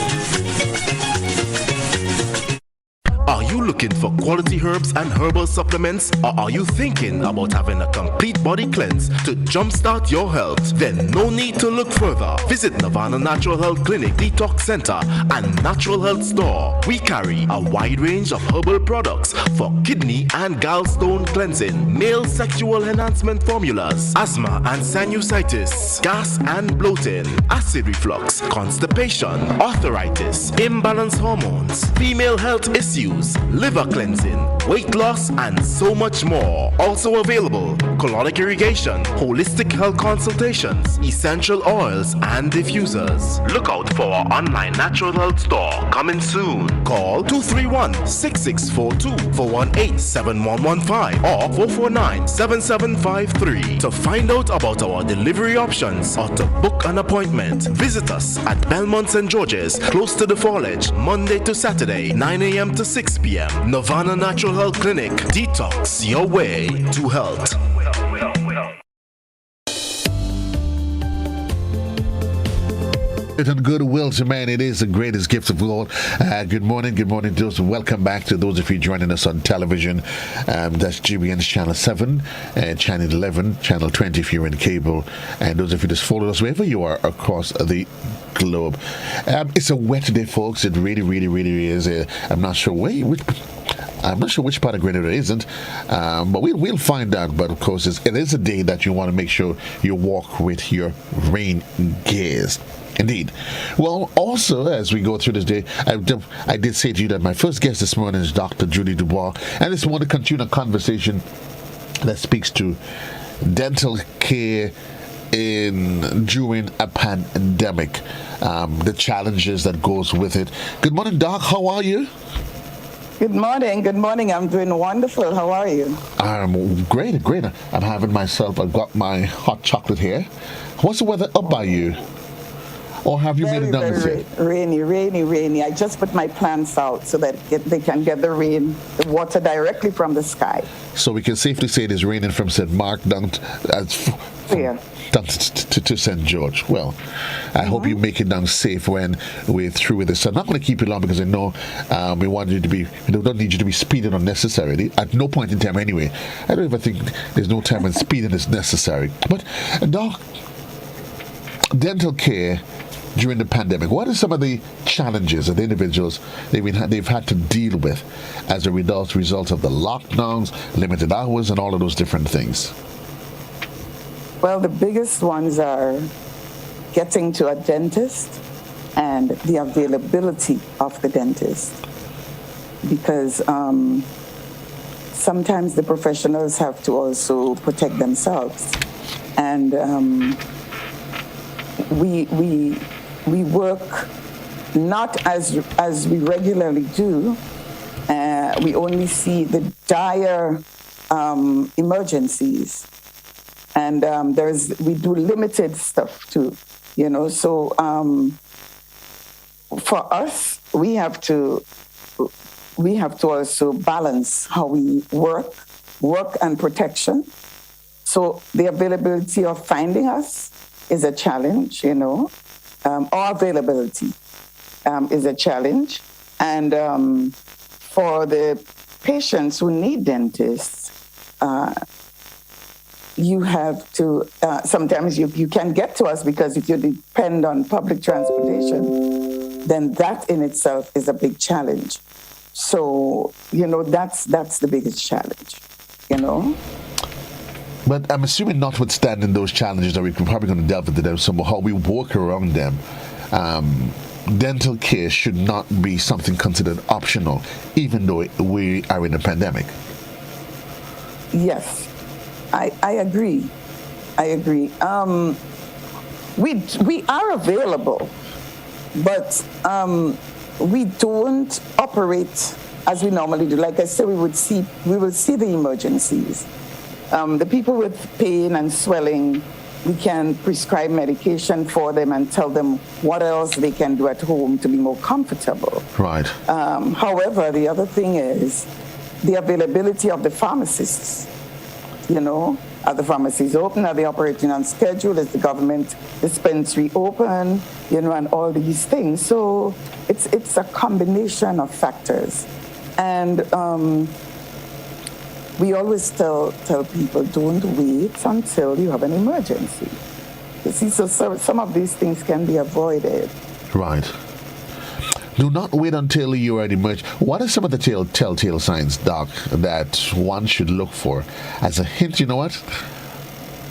Are you looking for quality herbs and herbal supplements, or are you thinking about having a complete body cleanse to jumpstart your health? Then no need to look further. Visit Nirvana Natural Health Clinic, Detox Center, and Natural Health Store. We carry a wide range of herbal products for kidney and gallstone cleansing, male sexual enhancement formulas, asthma and sinusitis, gas and bloating, acid reflux, constipation, arthritis, imbalanced hormones, female health issues, liver cleansing, weight loss, and so much more. Also available, colonic irrigation, holistic health consultations, essential oils, and diffusers. Look out for our online natural health store coming soon. Call 231-6642 for 18-7115 or 449-7753 to find out about our delivery options or to book an appointment. Visit us at Belmont St. George's, close to the Fallage, Monday to Saturday, 9 a.m. to 6 p.m. Nirvana Natural Health Clinic. Detox your way to health. And goodwill to man, it is the greatest gift of all. Good morning to those. Welcome back to those of you joining us on television. That's GBN's Channel 7, Channel 11, Channel 20 if you're in cable, and those of you just follow us wherever you are across the globe. It's a wet day, folks. It really is. I'm not sure which part of Grenada it isn't, but we'll find out. But of course, it is a day that you want to make sure you walk with your rain gears. Indeed. Well, also, as we go through this day, I did say to you that my first guest this morning is Dr. Judy Bois, and I just want to continue a conversation that speaks to dental care during a pandemic, the challenges that goes with it. Good morning, Doc. How are you? Good morning. I'm doing wonderful. How are you? I'm great. I'm having myself, I've got my hot chocolate here. What's the weather up by you? Or have you made it down the Rainy. I just put my plants out so that they can get the water directly from the sky. So we can safely say it is raining from St. Mark down to St. George. Well, I hope you make it down safe when we're through with this. So I'm not going to keep you long because I know we want you to be, we don't need you to be speeding unnecessarily. At no point in time anyway. I don't even think there's no time when speeding is necessary. But, Doc, dental care during the pandemic, what are some of the challenges that the individuals they've had to deal with as a result of the lockdowns, limited hours, and all of those different things? Well, the biggest ones are getting to a dentist and the availability of the dentist, because sometimes the professionals have to also protect themselves, and we work not as we regularly do. We only see the dire emergencies, and we do limited stuff too. So for us, we have to also balance how we work and protection. So the availability of finding us is a challenge, our availability is a challenge. And for the patients who need dentists, you have to, sometimes you can't get to us because if you depend on public transportation, then that in itself is a big challenge. So, that's the biggest challenge, But I'm assuming notwithstanding those challenges that we're probably going to delve into them somehow, how we work around them, dental care should not be something considered optional, even though we are in a pandemic. Yes, I agree. We are available, but we don't operate as we normally do. Like I said, we will see the emergencies. The people with pain and swelling, we can prescribe medication for them and tell them what else they can do at home to be more comfortable. Right. However, the other thing is the availability of the pharmacists. Are the pharmacies open? Are they operating on schedule? Is the government dispensary open? And all these things. So it's a combination of factors. And we always tell people, don't wait until you have an emergency. You see, so some of these things can be avoided. Right. Do not wait until you are emerged. What are some of the telltale signs, Doc, that one should look for? As a hint, you know what?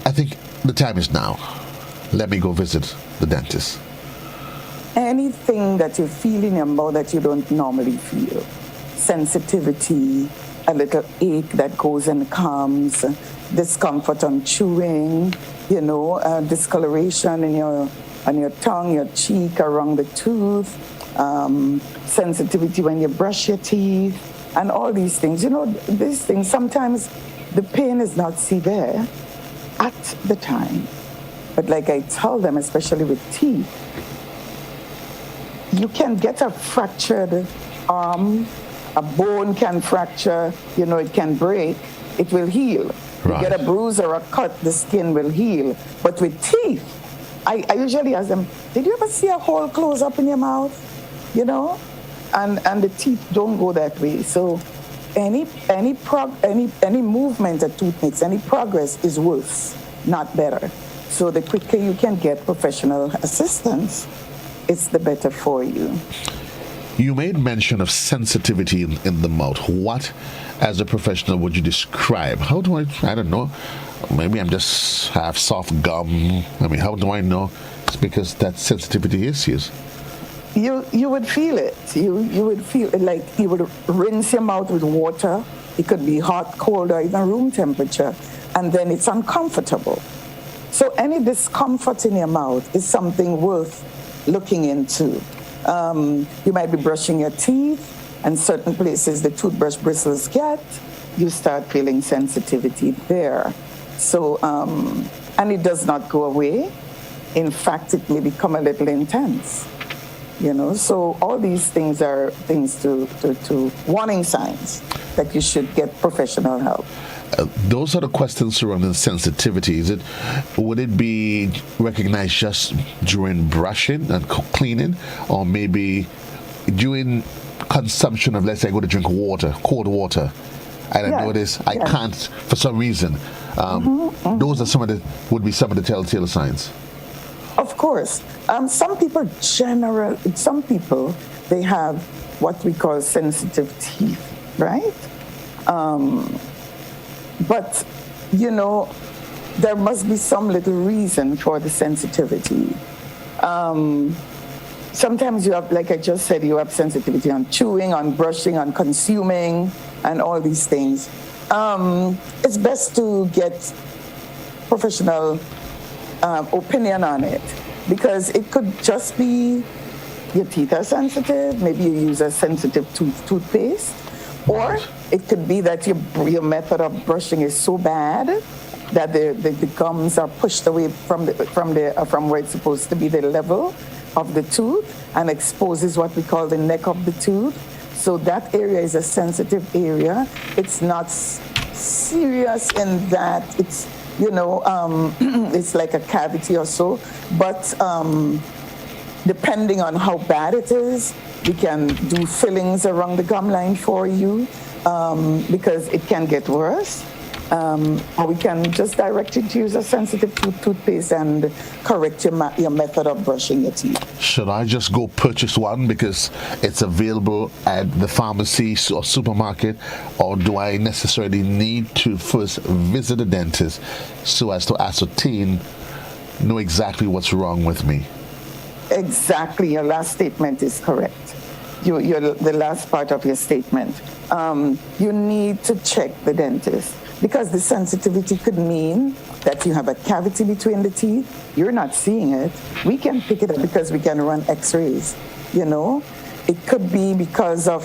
I think the time is now. Let me go visit the dentist. Anything that you feel in your mouth that you don't normally feel. Sensitivity, a little ache that goes and comes, discomfort on chewing, discoloration on your tongue, your cheek, around the tooth, sensitivity when you brush your teeth, and all these things. These things, sometimes the pain is not severe at the time. But like I tell them, especially with teeth, you can get a fractured arm, a bone can fracture, it can break, it will heal. Right. You get a bruise or a cut, the skin will heal. But with teeth, I usually ask them, did you ever see a hole close up in your mouth? And the teeth don't go that way. So any movement a tooth makes, any progress is worse, not better. So the quicker you can get professional assistance, it's the better for you. You made mention of sensitivity in the mouth. What, as a professional, would you describe? How do I don't know. Maybe I'm just have soft gum. How do I know? It's because that sensitivity is serious. You would feel it. You would feel it like you would rinse your mouth with water. It could be hot, cold, or even room temperature. And then it's uncomfortable. So any discomfort in your mouth is something worth looking into. You might be brushing your teeth, and certain places the toothbrush bristles get, you start feeling sensitivity there. So, and it does not go away. In fact, it may become a little intense. So all these things are things to warning signs that you should get professional help. Those are the questions surrounding sensitivity. Would it be recognized just during brushing and cleaning, or maybe during consumption of, let's say, I go to drink water, cold water, and I notice I can't for some reason? Those are would be some of the telltale signs. Of course, some people they have what we call sensitive teeth, right? But, there must be some little reason for the sensitivity. Sometimes you have, like I just said, you have sensitivity on chewing, on brushing, on consuming, and all these things. It's best to get professional opinion on it, because it could just be your teeth are sensitive, maybe you use a sensitive toothpaste, or it could be that your method of brushing is so bad that the gums are pushed away from where it's supposed to be, the level of the tooth, and exposes what we call the neck of the tooth. So that area is a sensitive area. It's not serious in that it's it's like a cavity or so, but depending on how bad it is, we can do fillings around the gum line for you, because it can get worse. or we can just direct you to use a sensitive toothpaste and correct your method of brushing your teeth. Should I just go purchase one because it's available at the pharmacy or supermarket, or do I necessarily need to first visit a dentist so as to know exactly what's wrong with me? Exactly. Your last statement is correct. The last part of your statement. You need to check the dentist, because the sensitivity could mean that you have a cavity between the teeth. You're not seeing it. We can pick it up because we can run x-rays, It could be because of,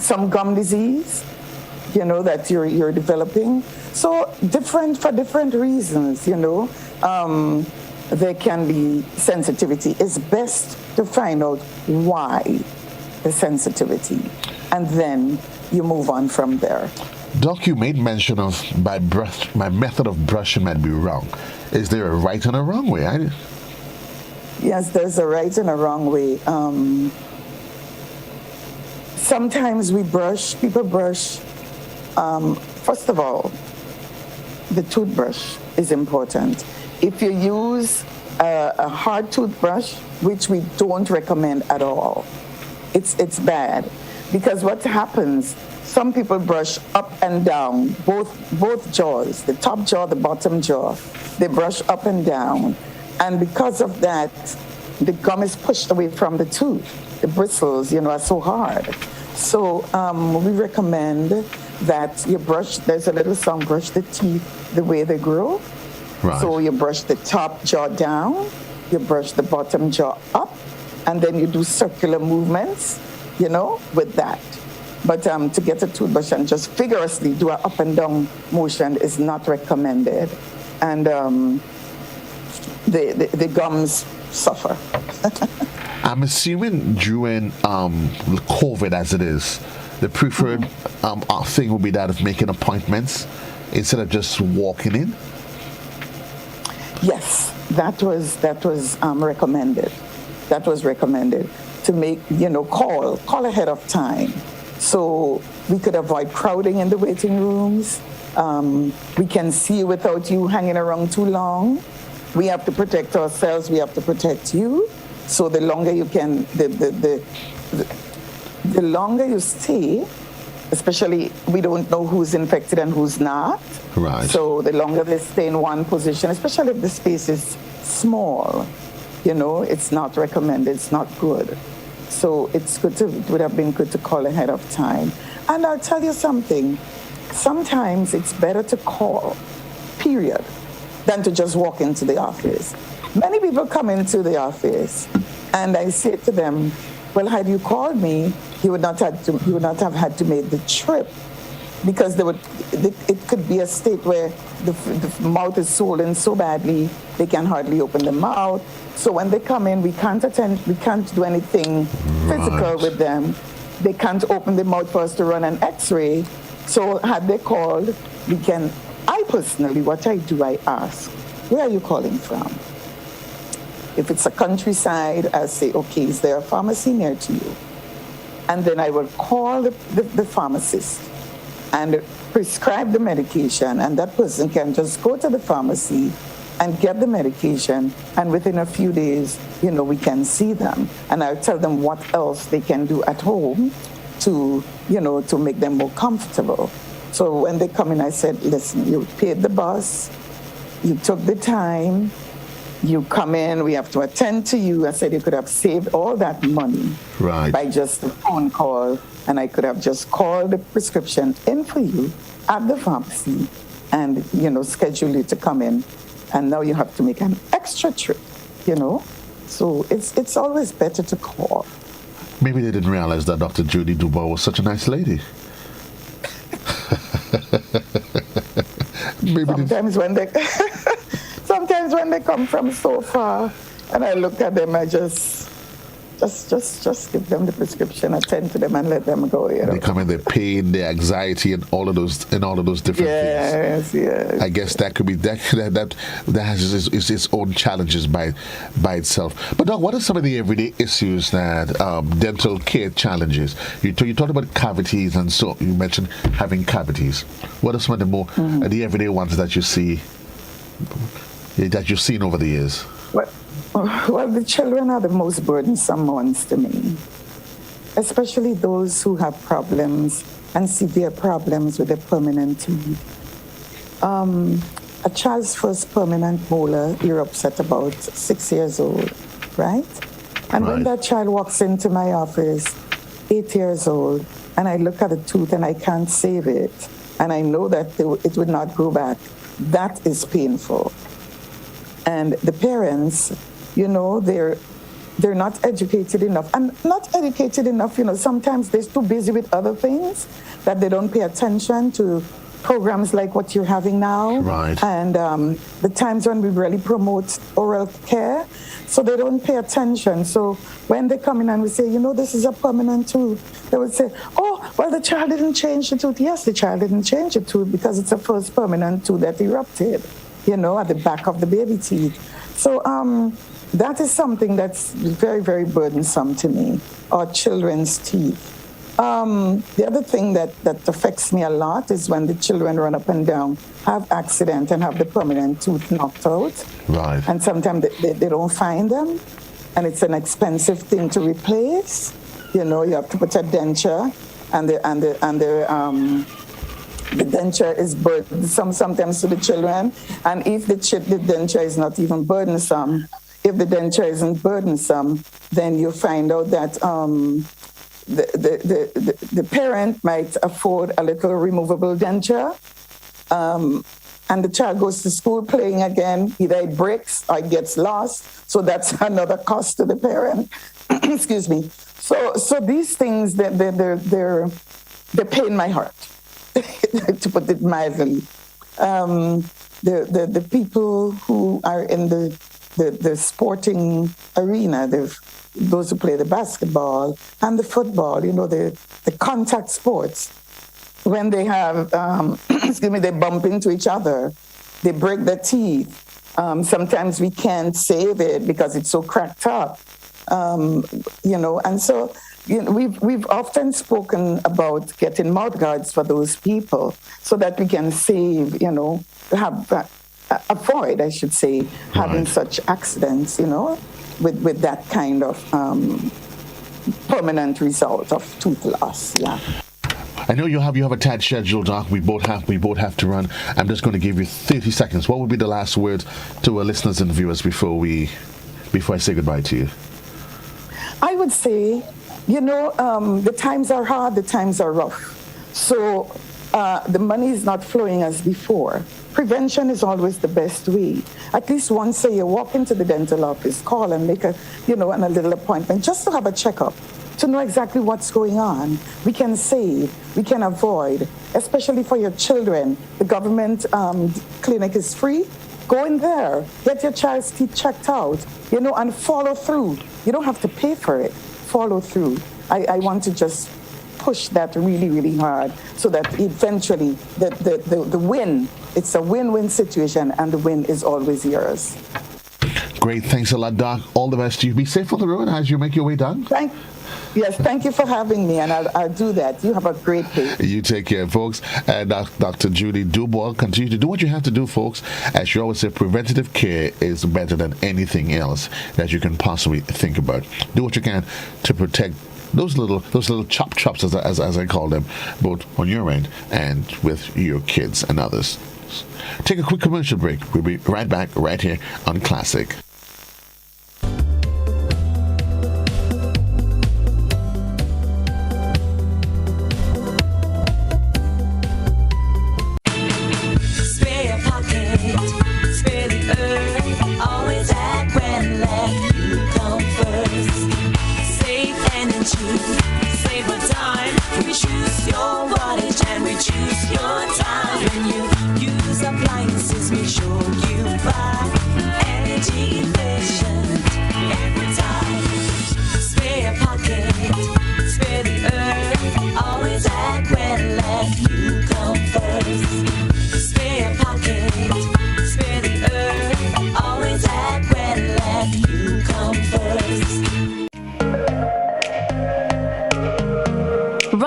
some gum disease, that you're developing. So for different reasons, there can be sensitivity. It's best to find out why the sensitivity, and then you move on from there. Doc, you made mention of my method of brushing might be wrong. Is there a right and a wrong way? Yes, there's a right and a wrong way. Sometimes people brush. First of all, the toothbrush is important. If you use a hard toothbrush, which we don't recommend at all, it's bad, because what happens, some people brush up and down, both jaws, the top jaw, the bottom jaw, they brush up and down, and because of that, the gum is pushed away from the tooth. The bristles, are so hard. So we recommend that you brush, there's a little song, brush the teeth the way they grow. Right. So you brush the top jaw down, you brush the bottom jaw up, and then you do circular movements, with that. But to get a toothbrush and just vigorously do an up and down motion is not recommended. And the gums suffer. I'm assuming during COVID, as it is, the preferred thing would be that of making appointments instead of just walking in. Yes, that was recommended. That was recommended to make, call ahead of time, so we could avoid crowding in the waiting rooms. We can see you without you hanging around too long. We have to protect ourselves. We have to protect you. So the longer you can, the longer you stay, especially we don't know who's infected and who's not. Right. So the longer they stay in one position, especially if the space is small, it's not recommended. It's not good. So it would have been good to call ahead of time. And I'll tell you something. Sometimes it's better to call, period, than to just walk into the office. Many people come into the office, and I say to them, well, had you called me, you would not have had to make the trip, because it could be a state where the mouth is swollen so badly they can hardly open the mouth. So when they come in, we can't do anything physical with them. They can't open the mouth for us to run an x-ray. So had they called, I personally, what I do, I ask, where are you calling from? If it's a countryside, I'll say, okay, is there a pharmacy near to you? And then I will call the pharmacist and prescribe the medication, and that person can just go to the pharmacy and get the medication, and within a few days, we can see them. And I'll tell them what else they can do at home to make them more comfortable. So when they come in, I said, listen, you paid the bus, you took the time, you come in, we have to attend to you. I said you could have saved all that money by just a phone call, and I could have just called the prescription in for you at the pharmacy and, schedule you to come in. And now you have to make an extra trip, So it's always better to call. Maybe they didn't realize that Dr. Judy Dubois was such a nice lady. Sometimes when they come from so far and I look at them, I just just give them the prescription, attend to them, and let them go. They come in their pain, their anxiety, and all of those different things. Yes. I guess that could be that has its own challenges by itself. But Doc, what are some of the everyday issues that dental care challenges? You talked about cavities, and so you mentioned having cavities. What are some of the more the everyday ones that you see that you've seen over the years? Well, the children are the most burdensome ones to me, especially those who have problems and severe problems with a permanent teeth. A child's first permanent molar erupts at about 6 years old, right? And when that child walks into my office, 8 years old, and I look at the tooth and I can't save it, and I know that it would not grow back, that is painful. And the parents, they're not educated enough. And not educated enough, sometimes they're too busy with other things that they don't pay attention to programs like what you're having now. Right. And the times when we really promote oral care, so they don't pay attention. So when they come in and we say, this is a permanent tooth, they would say, oh, well, the child didn't change the tooth. Yes, the child didn't change the tooth because it's a first permanent tooth that erupted, at the back of the baby teeth. So that is something that's very, very burdensome to me, our children's teeth. The other thing that affects me a lot is when the children run up and down, have accident and have the permanent tooth knocked out. Right. And sometimes they don't find them, and it's an expensive thing to replace. You have to put a denture, and the denture is burdensome sometimes to the children. And if the denture is not even burdensome, if the denture isn't burdensome, then you find out that the parent might afford a little removable denture, and the child goes to school playing again. Either it breaks or it gets lost, so that's another cost to the parent. Excuse me. So these things, they pain my heart, to put it mildly. The people who are in the sporting arena, those who play the basketball and the football, the contact sports, when they have, they bump into each other, they break their teeth. Sometimes we can't save it because it's so cracked up, and so we've often spoken about getting mouth guards for those people so that we can save, avoid, I should say, having such accidents, with that kind of permanent result of tooth loss. Yeah. I know you have a tight schedule, Doc. We both have to run. I'm just going to give you 30 seconds. What would be the last words to our listeners and viewers before I say goodbye to you? I would say, the times are hard, the times are rough. So the money is not flowing as before. Prevention is always the best way. At least once a year, walk into the dental office, call and make a little appointment just to have a checkup, to know exactly what's going on. We can save, we can avoid, especially for your children. The government clinic is free. Go in there, get your child's teeth checked out, and follow through. You don't have to pay for it. Follow through. I want to just push that really, really hard so that eventually the win, it's a win-win situation, and the win is always yours. Great. Thanks a lot, Doc. All the best to you. Be safe on the road as you make your way down. Thank you for having me, and I'll do that. You have a great day. You take care, folks. And Dr. Judy Dubois, continue to do what you have to do, folks. As you always say, preventative care is better than anything else that you can possibly think about. Do what you can to protect those little chops, as I call them, both on your end and with your kids and others. Take a quick commercial break. We'll be right back right here on Classic. Energy efficient every time.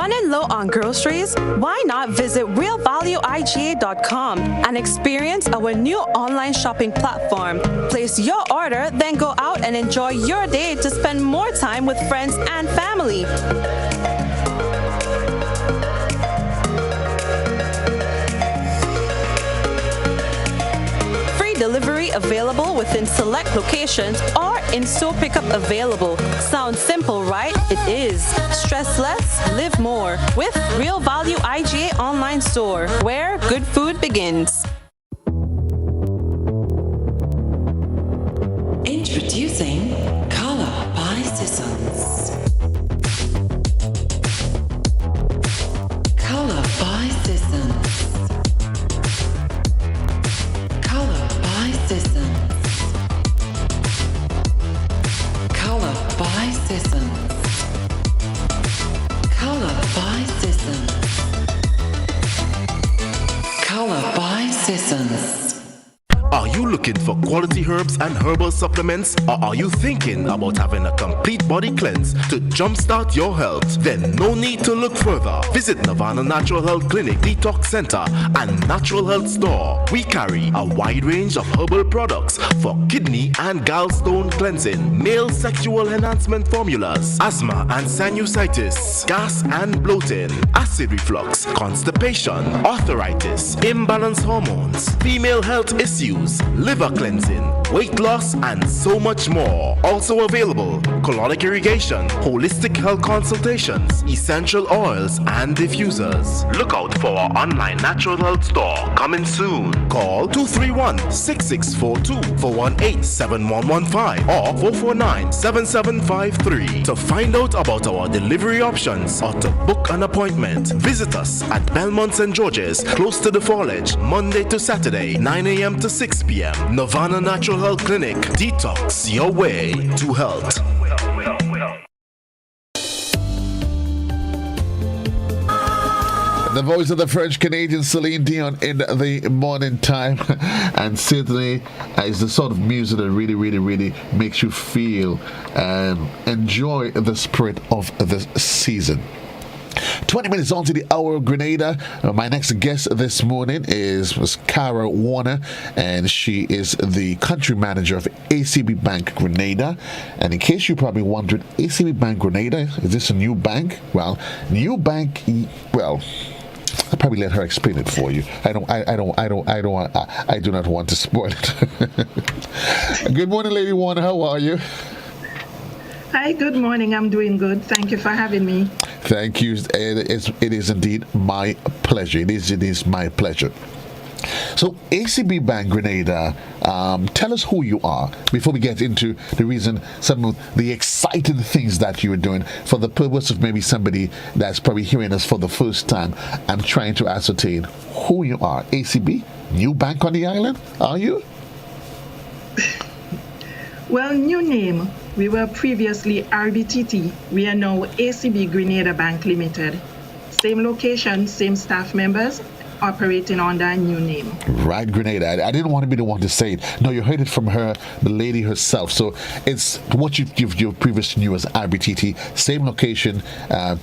Running low on groceries? Why not visit realvalueiga.com and experience our new online shopping platform? Place your order, then go out and enjoy your day to spend more time with friends and family. Delivery available within select locations or in-store pickup available. Sounds simple, right? It is. Stress less, live more with Real Value IGA online store, where good food begins. Introducing Color by Sissons. Color by Sissons. Color by Sissons. Color by Sissons. Color by Sissons. Color by Sissons. Are you looking for quality herbs and herbal supplements, or are you thinking about having a complete body cleanse to jumpstart your health? Then no need to look further. Visit Nirvana Natural Health Clinic, Detox Center, and Natural Health Store. We carry a wide range of herbal products for kidney and gallstone cleansing, male sexual enhancement formulas, asthma and sinusitis, gas and bloating, acid reflux, constipation, arthritis, imbalanced hormones, female health issues, liver cleansing, weight loss, and so much more. Also available, colonic irrigation, holistic health consultations, essential oils, and diffusers. Look out for our online natural health store coming soon. Call 231-6642 418-7115 or 449-7753 to find out about our delivery options or to book an appointment. Visit us at Belmont St. George's, close to the Foliage, Monday to Saturday, 9 a.m. to 6 p.m. Nirvana Natural Health Clinic. Detox your way to health. The voice of the French Canadian Celine Dion in the morning time, and certainly is the sort of music that really makes you feel and enjoy the spirit of the season. 20 minutes on to the hour of Grenada. My next guest this morning is Ms. Cara Warner, and she is the country manager of ACB Bank Grenada. And in case you're probably wondering, ACB Bank Grenada, is this a new bank? Well, new bank, well, I'll probably let her explain it for you. I do not want to spoil it. Good morning, Lady Warner. How are you? Hi, good morning. I'm doing good. Thank you for having me. Thank you. It is indeed my pleasure. It is my pleasure. So, ACB Bank Grenada, tell us who you are before we get into the reason, some of the exciting things that you are doing, for the purpose of maybe somebody that's probably hearing us for the first time. I'm trying to ascertain who you are. ACB, new bank on the island, are you? Well, new name. We were previously RBTT. We are now ACB Grenada Bank Limited. Same location, same staff members, operating under a new name. Right, Grenada. I didn't want to be the one to say it. No, you heard it from her, the lady herself. So it's what you previously knew as RBTT, same location,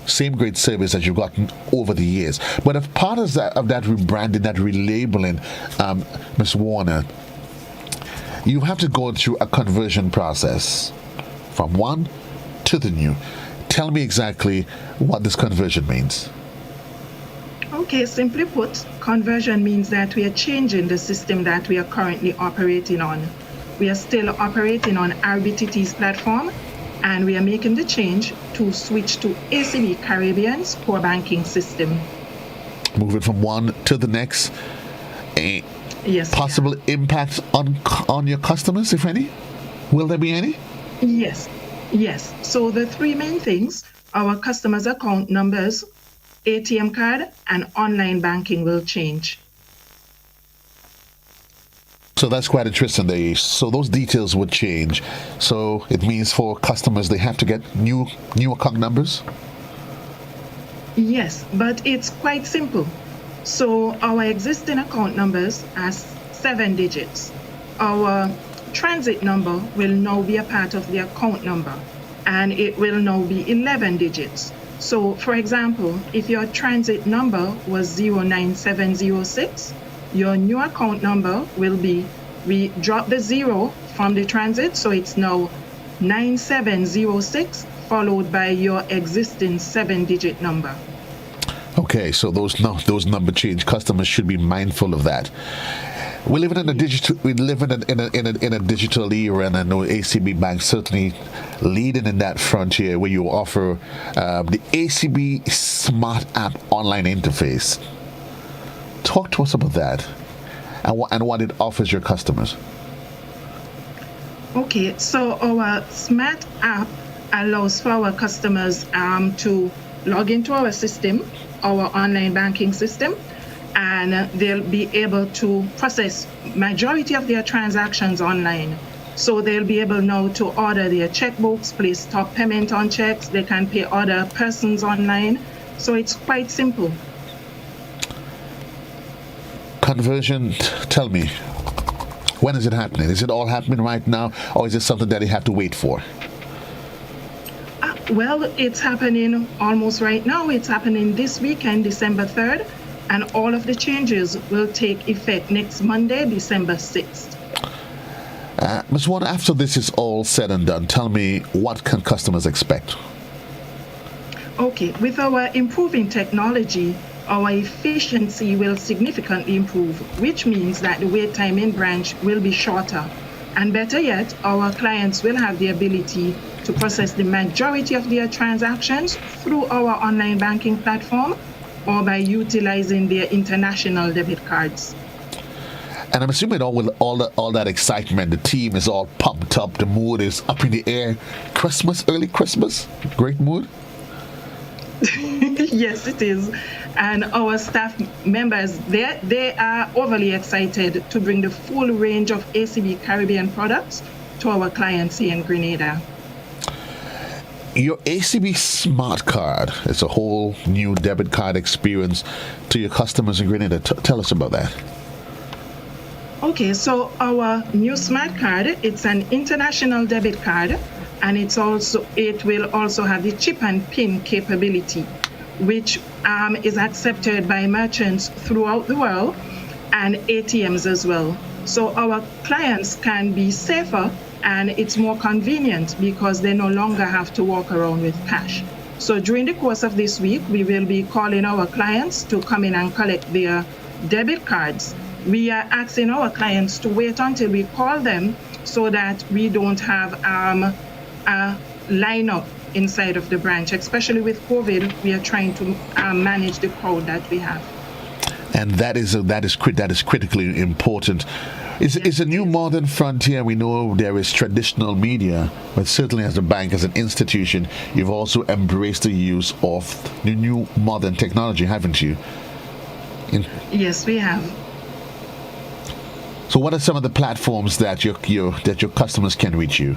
same great service that you've gotten over the years. But as part of that rebranding, that relabeling, Ms. Warner, you have to go through a conversion process from one to the new. Tell me exactly what this conversion means. Okay, simply put, conversion means that we are changing the system that we are currently operating on. We are still operating on RBTT's platform, and we are making the change to switch to ACB Caribbean's core banking system. Moving from one to the next. Yes. Possible impact on your customers, if any? Will there be any? Yes. So the three main things, our customers' account numbers, ATM card, and online banking will change. So that's quite interesting. So those details would change. So it means for customers, they have to get new account numbers? Yes, but it's quite simple. So our existing account numbers are 7 digits. Our transit number will now be a part of the account number, and it will now be 11 digits. So, for example, if your transit number was 09706, your new account number will be, we drop the 0 from the transit, so it's now 9706 followed by your existing 7-digit number. Okay, so those number change, customers should be mindful of that. We live in a digital era, and I know ACB Bank certainly leading in that frontier where you offer the ACB Smart App online interface. Talk to us about that and what it offers your customers. Okay, so our Smart App allows for our customers to log into our system, our online banking system, and they'll be able to process majority of their transactions online. So they'll be able now to order their checkbooks, place top payment on checks, they can pay other persons online. So it's quite simple. Conversion, tell me, when is it happening? Is it all happening right now, or is it something that you have to wait for? Well, it's happening almost right now. It's happening this weekend, December 3rd, and all of the changes will take effect next Monday, December 6th. Ms. Warner, after this is all said and done, tell me, what can customers expect? Okay, with our improving technology, our efficiency will significantly improve, which means that the wait time in branch will be shorter. And better yet, our clients will have the ability to process the majority of their transactions through our online banking platform or by utilizing their international debit cards. And I'm assuming all that excitement, the team is all pumped up, the mood is up in the air. Early Christmas, great mood? Yes, it is. And our staff members, they are overly excited to bring the full range of ACB Caribbean products to our clients here in Grenada. Your ACB Smart Card is a whole new debit card experience to your customers in Grenada. Tell us about that. Okay, so our new Smart Card, it's an international debit card, and it will also have the chip and PIN capability, which is accepted by merchants throughout the world and ATMs as well. So our clients can be safer, and it's more convenient because they no longer have to walk around with cash. So during the course of this week, we will be calling our clients to come in and collect their debit cards. We are asking our clients to wait until we call them so that we don't have a lineup inside of the branch. Especially with COVID, we are trying to manage the crowd that we have. And that is critically important. It's a new modern frontier. We know there is traditional media, but certainly as a bank, as an institution, you've also embraced the use of the new modern technology, haven't you? Yes, we have. So what are some of the platforms that your customers can reach you?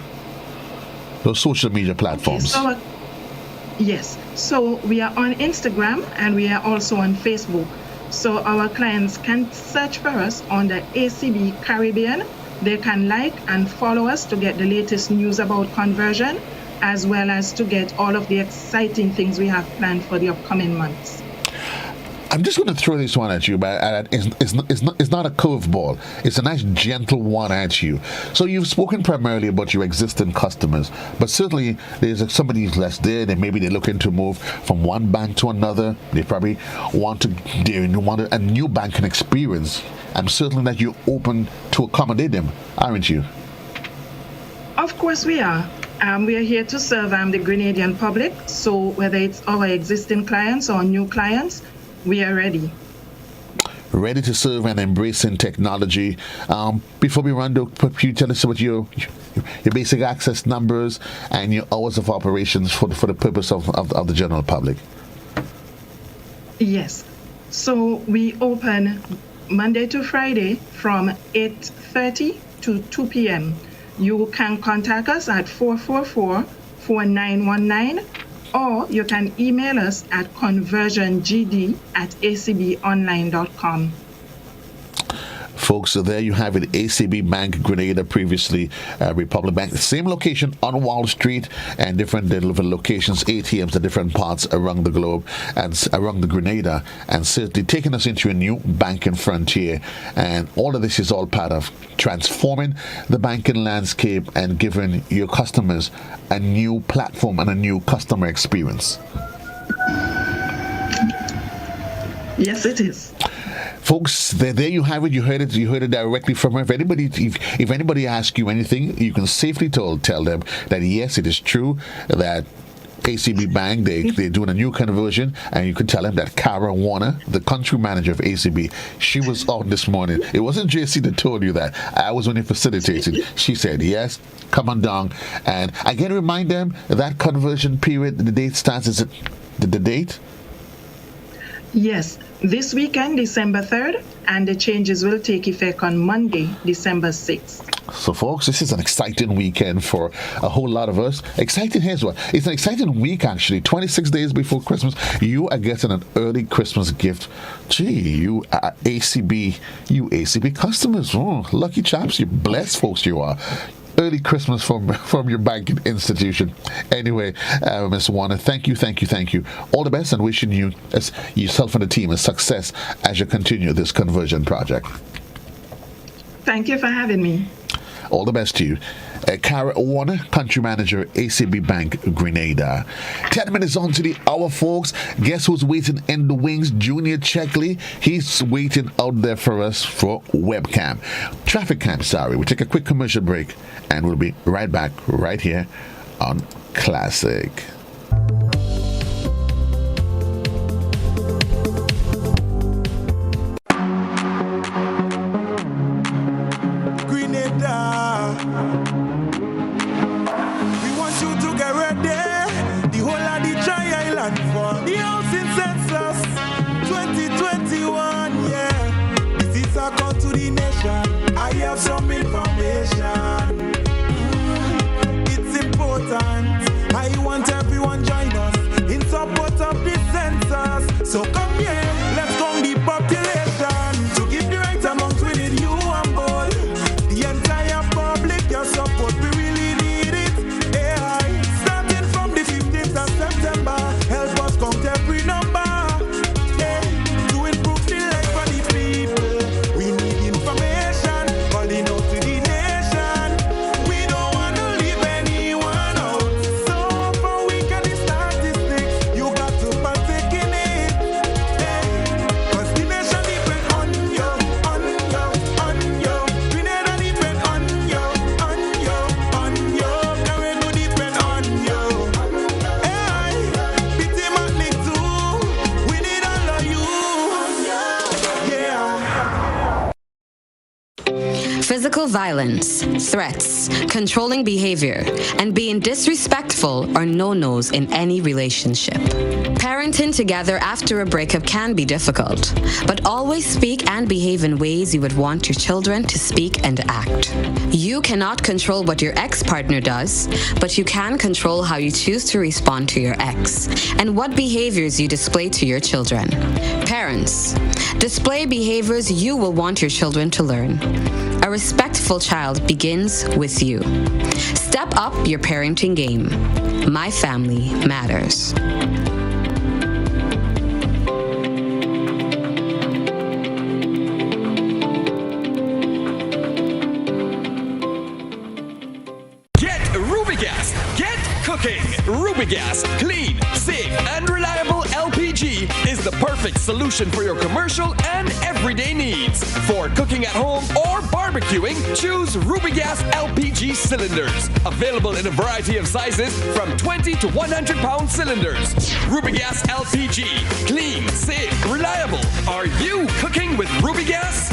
Those social media platforms. Okay, yes. So we are on Instagram and we are also on Facebook. So our clients can search for us on the ACB Caribbean. They can like and follow us to get the latest news about conversion, as well as to get all of the exciting things we have planned for the upcoming months. I'm just going to throw this one at you, but it's not a curveball. It's a nice, gentle one at you. So you've spoken primarily about your existing customers, but certainly there's somebody who's less there. Maybe they're looking to move from one bank to another. They probably want a new banking experience. I'm certain that you're open to accommodate them, aren't you? Of course we are. We are here to serve the Grenadian public. So whether it's our existing clients or new clients, we are ready. Ready to serve and embracing technology. Before we run, could you tell us about your basic access numbers and your hours of operations for the purpose of the general public? Yes. So we open Monday to Friday from 8:30 to 2 p.m. You can contact us at 444-4919. Or you can email us at conversiongd@acbonline.com. Folks, so there you have it. ACB Bank, Grenada, previously Republic Bank. Same location on Wall Street and different locations, ATMs at different parts around the globe and around the Grenada, and certainly taking us into a new banking frontier. And all of this is all part of transforming the banking landscape and giving your customers a new platform and a new customer experience. Yes, it is. Folks, there you have it. You heard it directly from her. If anybody asks you anything, you can safely tell them that yes, it is true that ACB Bank, they're doing a new conversion, and you can tell them that Cara Warner, the country manager of ACB, she was out this morning. It wasn't JC that told you that. I was only facilitating. She said, yes, come on down. And again, remind them that conversion period, the date starts, is it the date? Yes, this weekend, December 3rd, and the changes will take effect on Monday, December 6th. So, folks, this is an exciting weekend for a whole lot of us. Exciting, here's what. It's an exciting week, actually. 26 days before Christmas, you are getting an early Christmas gift. Gee, you ACB customers. Oh, lucky chaps. You blessed folks you are. Early Christmas from your banking institution. Anyway, Ms. Warner, thank you. All the best, and wishing you, as yourself and the team, a success as you continue this conversion project. Thank you for having me. All the best to you. Cara Warner, Country Manager, ACB Bank, Grenada. 10 minutes on to the hour, folks. Guess who's waiting in the wings? Junior Checkley. He's waiting out there for us for webcam. Traffic cam, sorry. We'll take a quick commercial break, and we'll be right back right here on Classic. Some information. It's important. I want everyone join us in support of the census. So come here, let's count the population to give the right amount we need you on board. The entire public, your support, we really need it. AI, starting from the 15th of September, help us count every number. To improve the life of the people, we need information. Physical violence, threats, controlling behavior, and being disrespectful are no-nos in any relationship. Parenting together after a breakup can be difficult, but always speak and behave in ways you would want your children to speak and act. You cannot control what your ex-partner does, but you can control how you choose to respond to your ex and what behaviors you display to your children. Parents, display behaviors you will want your children to learn. A respectful child begins with you. Step up your parenting game. My family matters. Get Rubigas. Get cooking. Rubigas. Clean, safe, and reliable LPG is the perfect solution for your commercial and everyday needs. For cooking at home or barbecuing, choose Rubigas LPG cylinders. Available in a variety of sizes from 20 to 100 pound cylinders. Rubigas LPG. Clean, safe, reliable. Are you cooking with Rubigas?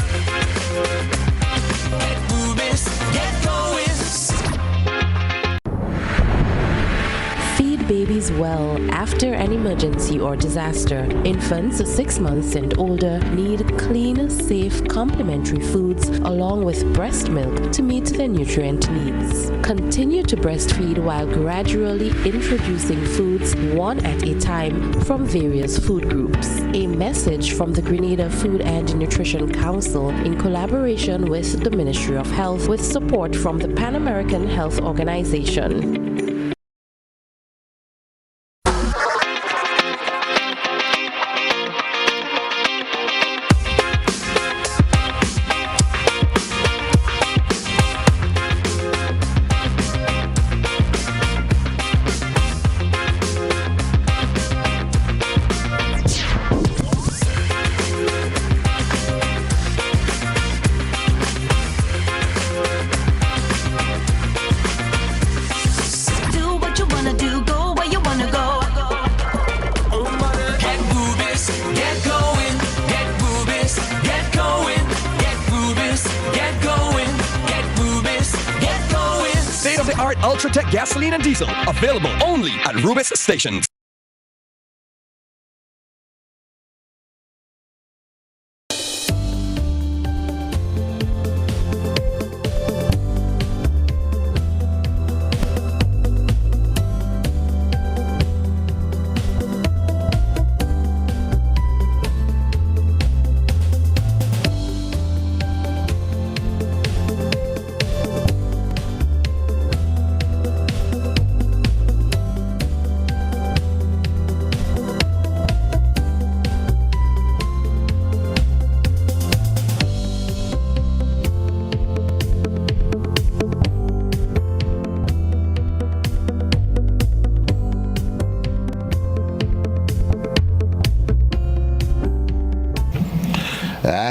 Get Rubis, get going. Feed babies well after an emergency or disaster. Infants 6 months and older need clean, safe, complementary foods along with breast milk to meet their nutrient needs. Continue to breastfeed while gradually introducing foods one at a time from various food groups. A message from the Grenada Food and Nutrition Council in collaboration with the Ministry of Health with support from the Pan American Health Organization. Ultratech gasoline and diesel, available only at Rubis stations.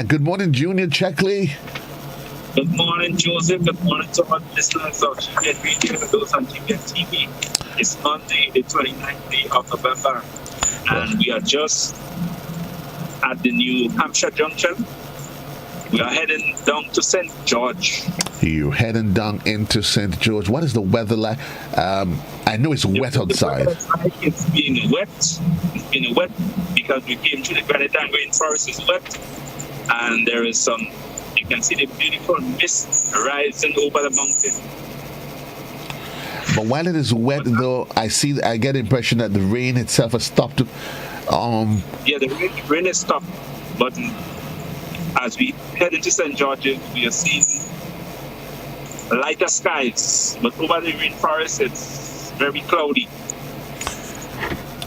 Good morning, Junior Checkley. Good morning, Joseph. Good morning to all listeners of GBN Radio and those on GBN TV. It's Monday, the 29th day of November, and we are just at the New Hampshire Junction. We are heading down to St. George. You're heading down into St. George. What is the weather like? I know it's wet outside. It's been wet. It's been wet because we came through the Grenada rainforest. Is wet. And there is some, you can see the beautiful mist rising over the mountain. But while it is wet, though, I get the impression that the rain itself has stopped. Yeah, the rain has stopped. But as we head into St. George's, we are seeing lighter skies. But over the rainforest, it's very cloudy.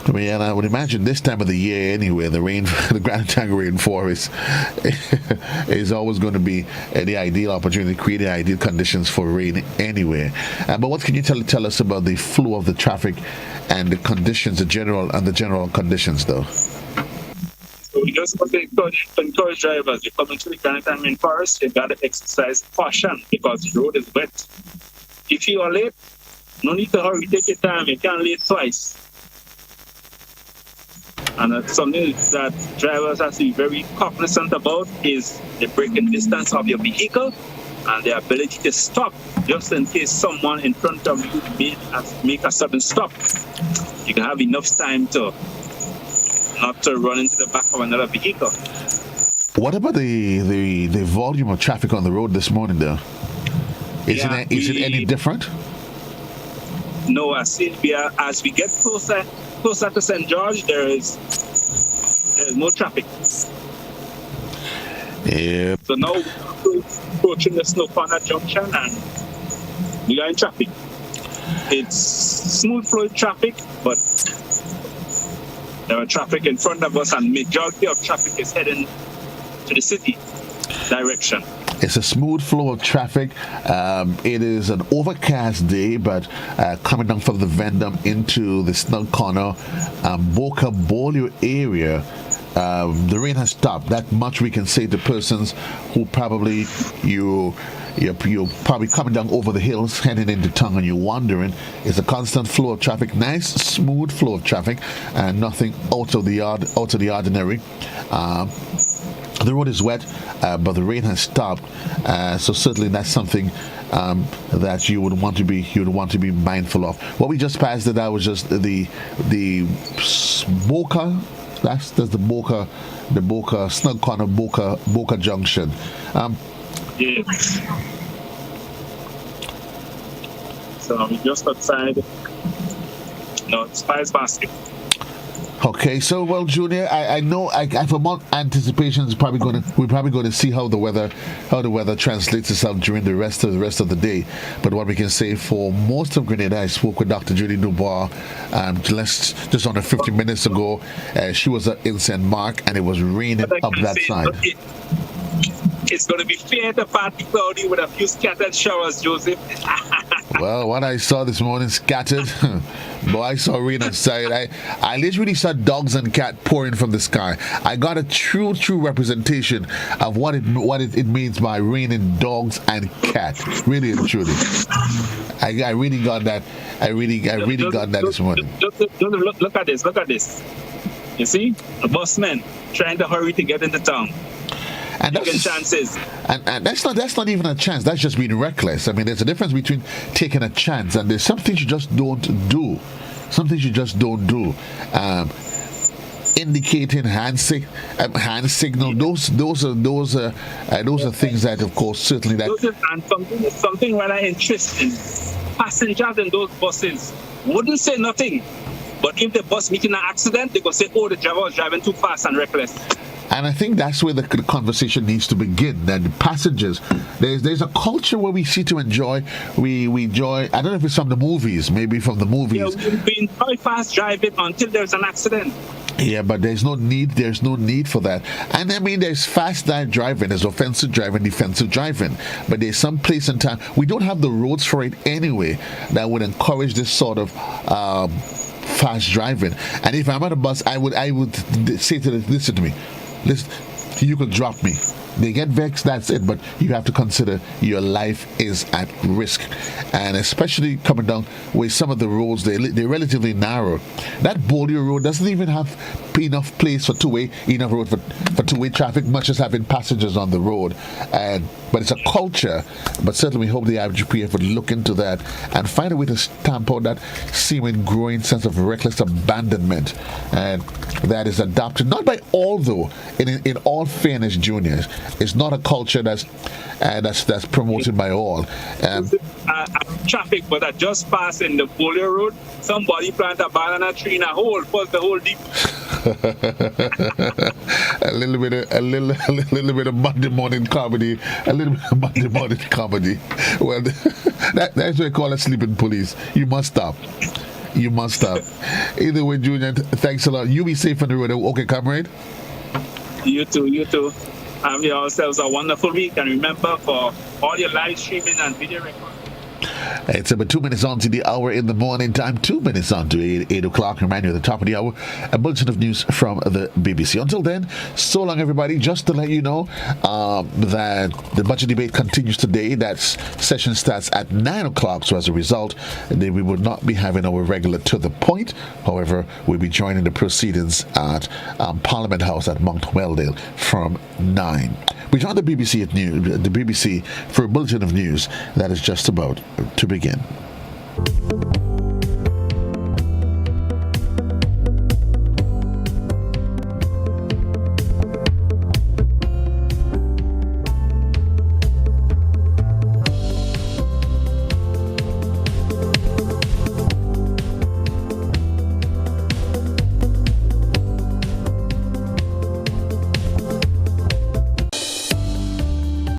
I mean, and I would imagine this time of the year anyway, the Grenada rainforest is always going to be the ideal opportunity, create the ideal conditions for rain anyway. But what can you tell us about the flow of the traffic and the conditions, the general conditions, though? So we just want to encourage drivers, you're coming to the Grenada rainforest, you've got to exercise caution because the road is wet. If you are late, no need to hurry, take your time, you can't late twice. And that's something that drivers have to be very cognizant about is the braking distance of your vehicle and the ability to stop just in case someone in front of you make a sudden stop. You can have enough time to not to run into the back of another vehicle. What about the volume of traffic on the road this morning, though? Is it any different? No, as we get closer to St. George, there is more traffic. Yeah. So now we're approaching the Snow Corner Junction and we are in traffic. It's smooth flowing traffic, but there are traffic in front of us and majority of traffic is heading to the city direction. It's a smooth flow of traffic. It is an overcast day, but coming down from the Vendome into the Snow Corner, Boca Bolio area, the rain has stopped. That much we can say to persons who probably you're probably coming down over the hills heading into town and you're wondering. It's a constant flow of traffic, nice smooth flow of traffic, and nothing out of the ordinary. The road is wet, but the rain has stopped, so certainly that's something that you would want to be mindful of. What we just passed that was just the Boca. That's the Boca Snug Corner Boca Junction. Yes. So we just outside. No, Spice Basket. Okay, so well, Junior, I know for more anticipation we're probably going to see how the weather translates itself during the rest of the day. But what we can say for most of Grenada, I spoke with Dr. Judy Dubois just under 50 minutes ago. She was in St. Mark, and it was raining up that side. It's going to be fair to partly cloudy with a few scattered showers, Joseph. Well, what I saw this morning scattered. Boy, I saw rain outside. I literally saw dogs and cat pouring from the sky. I got a true representation of what it means by raining dogs and cats. Really and truly. I really got that. I really got that this morning. Look at this. You see? The busmen trying to hurry to get into town. And that's chances. And that's not even a chance. That's just being reckless. I mean, there's a difference between taking a chance and there's some things you just don't do. Some things you just don't do. Indicating hand signal. Those are things that, of course, certainly that. And something rather interesting. Passengers in those buses wouldn't say nothing, but if the bus meeting an accident, they go say, "Oh, the driver was driving too fast and reckless." And I think that's where the conversation needs to begin. That the passengers, there's a culture where we see to enjoy. We enjoy. I don't know if it's from the movies, maybe from the movies. Yeah, we enjoy fast driving until there's an accident. Yeah, but there's no need for that. And I mean, there's fast driving, there's offensive driving, defensive driving. But there's some place and time. We don't have the roads for it anyway that would encourage this sort of fast driving. And if I'm at a bus, I would say to them, listen to me. Listen, you could drop me. They get vexed, that's it, but you have to consider your life is at risk. And especially coming down with some of the roads, they're relatively narrow. That Bois road doesn't even have enough place for two-way traffic, much as having passengers on the road. But it's a culture. But certainly we hope the IGPF would look into that and find a way to stamp out that seeming growing sense of reckless abandonment. And that is adopted, not by all though, in all fairness, juniors. It's not a culture that's promoted by all. Traffic, but I just passed in the Bois road. Somebody planted a banana tree in a hole, put the hole deep. a little bit of Monday morning comedy. Well, that's what we call a sleeping police. You must stop. Either way, Junior, thanks a lot. You be safe on the road. Okay, comrade? You too. Have yourselves a wonderful week. And remember, for all your live streaming and video recording. It's about 2 minutes on to the hour in the morning time, 2 minutes on to 8 o'clock. Remind you at the top of the hour, a bulletin of news from the BBC. Until then, so long, everybody. Just to let you know that the budget debate continues today. That session starts at 9 o'clock. So as a result, we will not be having our regular To The Point. However, we'll be joining the proceedings at Parliament House at Mount Weldale from 9. We join the BBC for a bulletin of news that is just about to begin.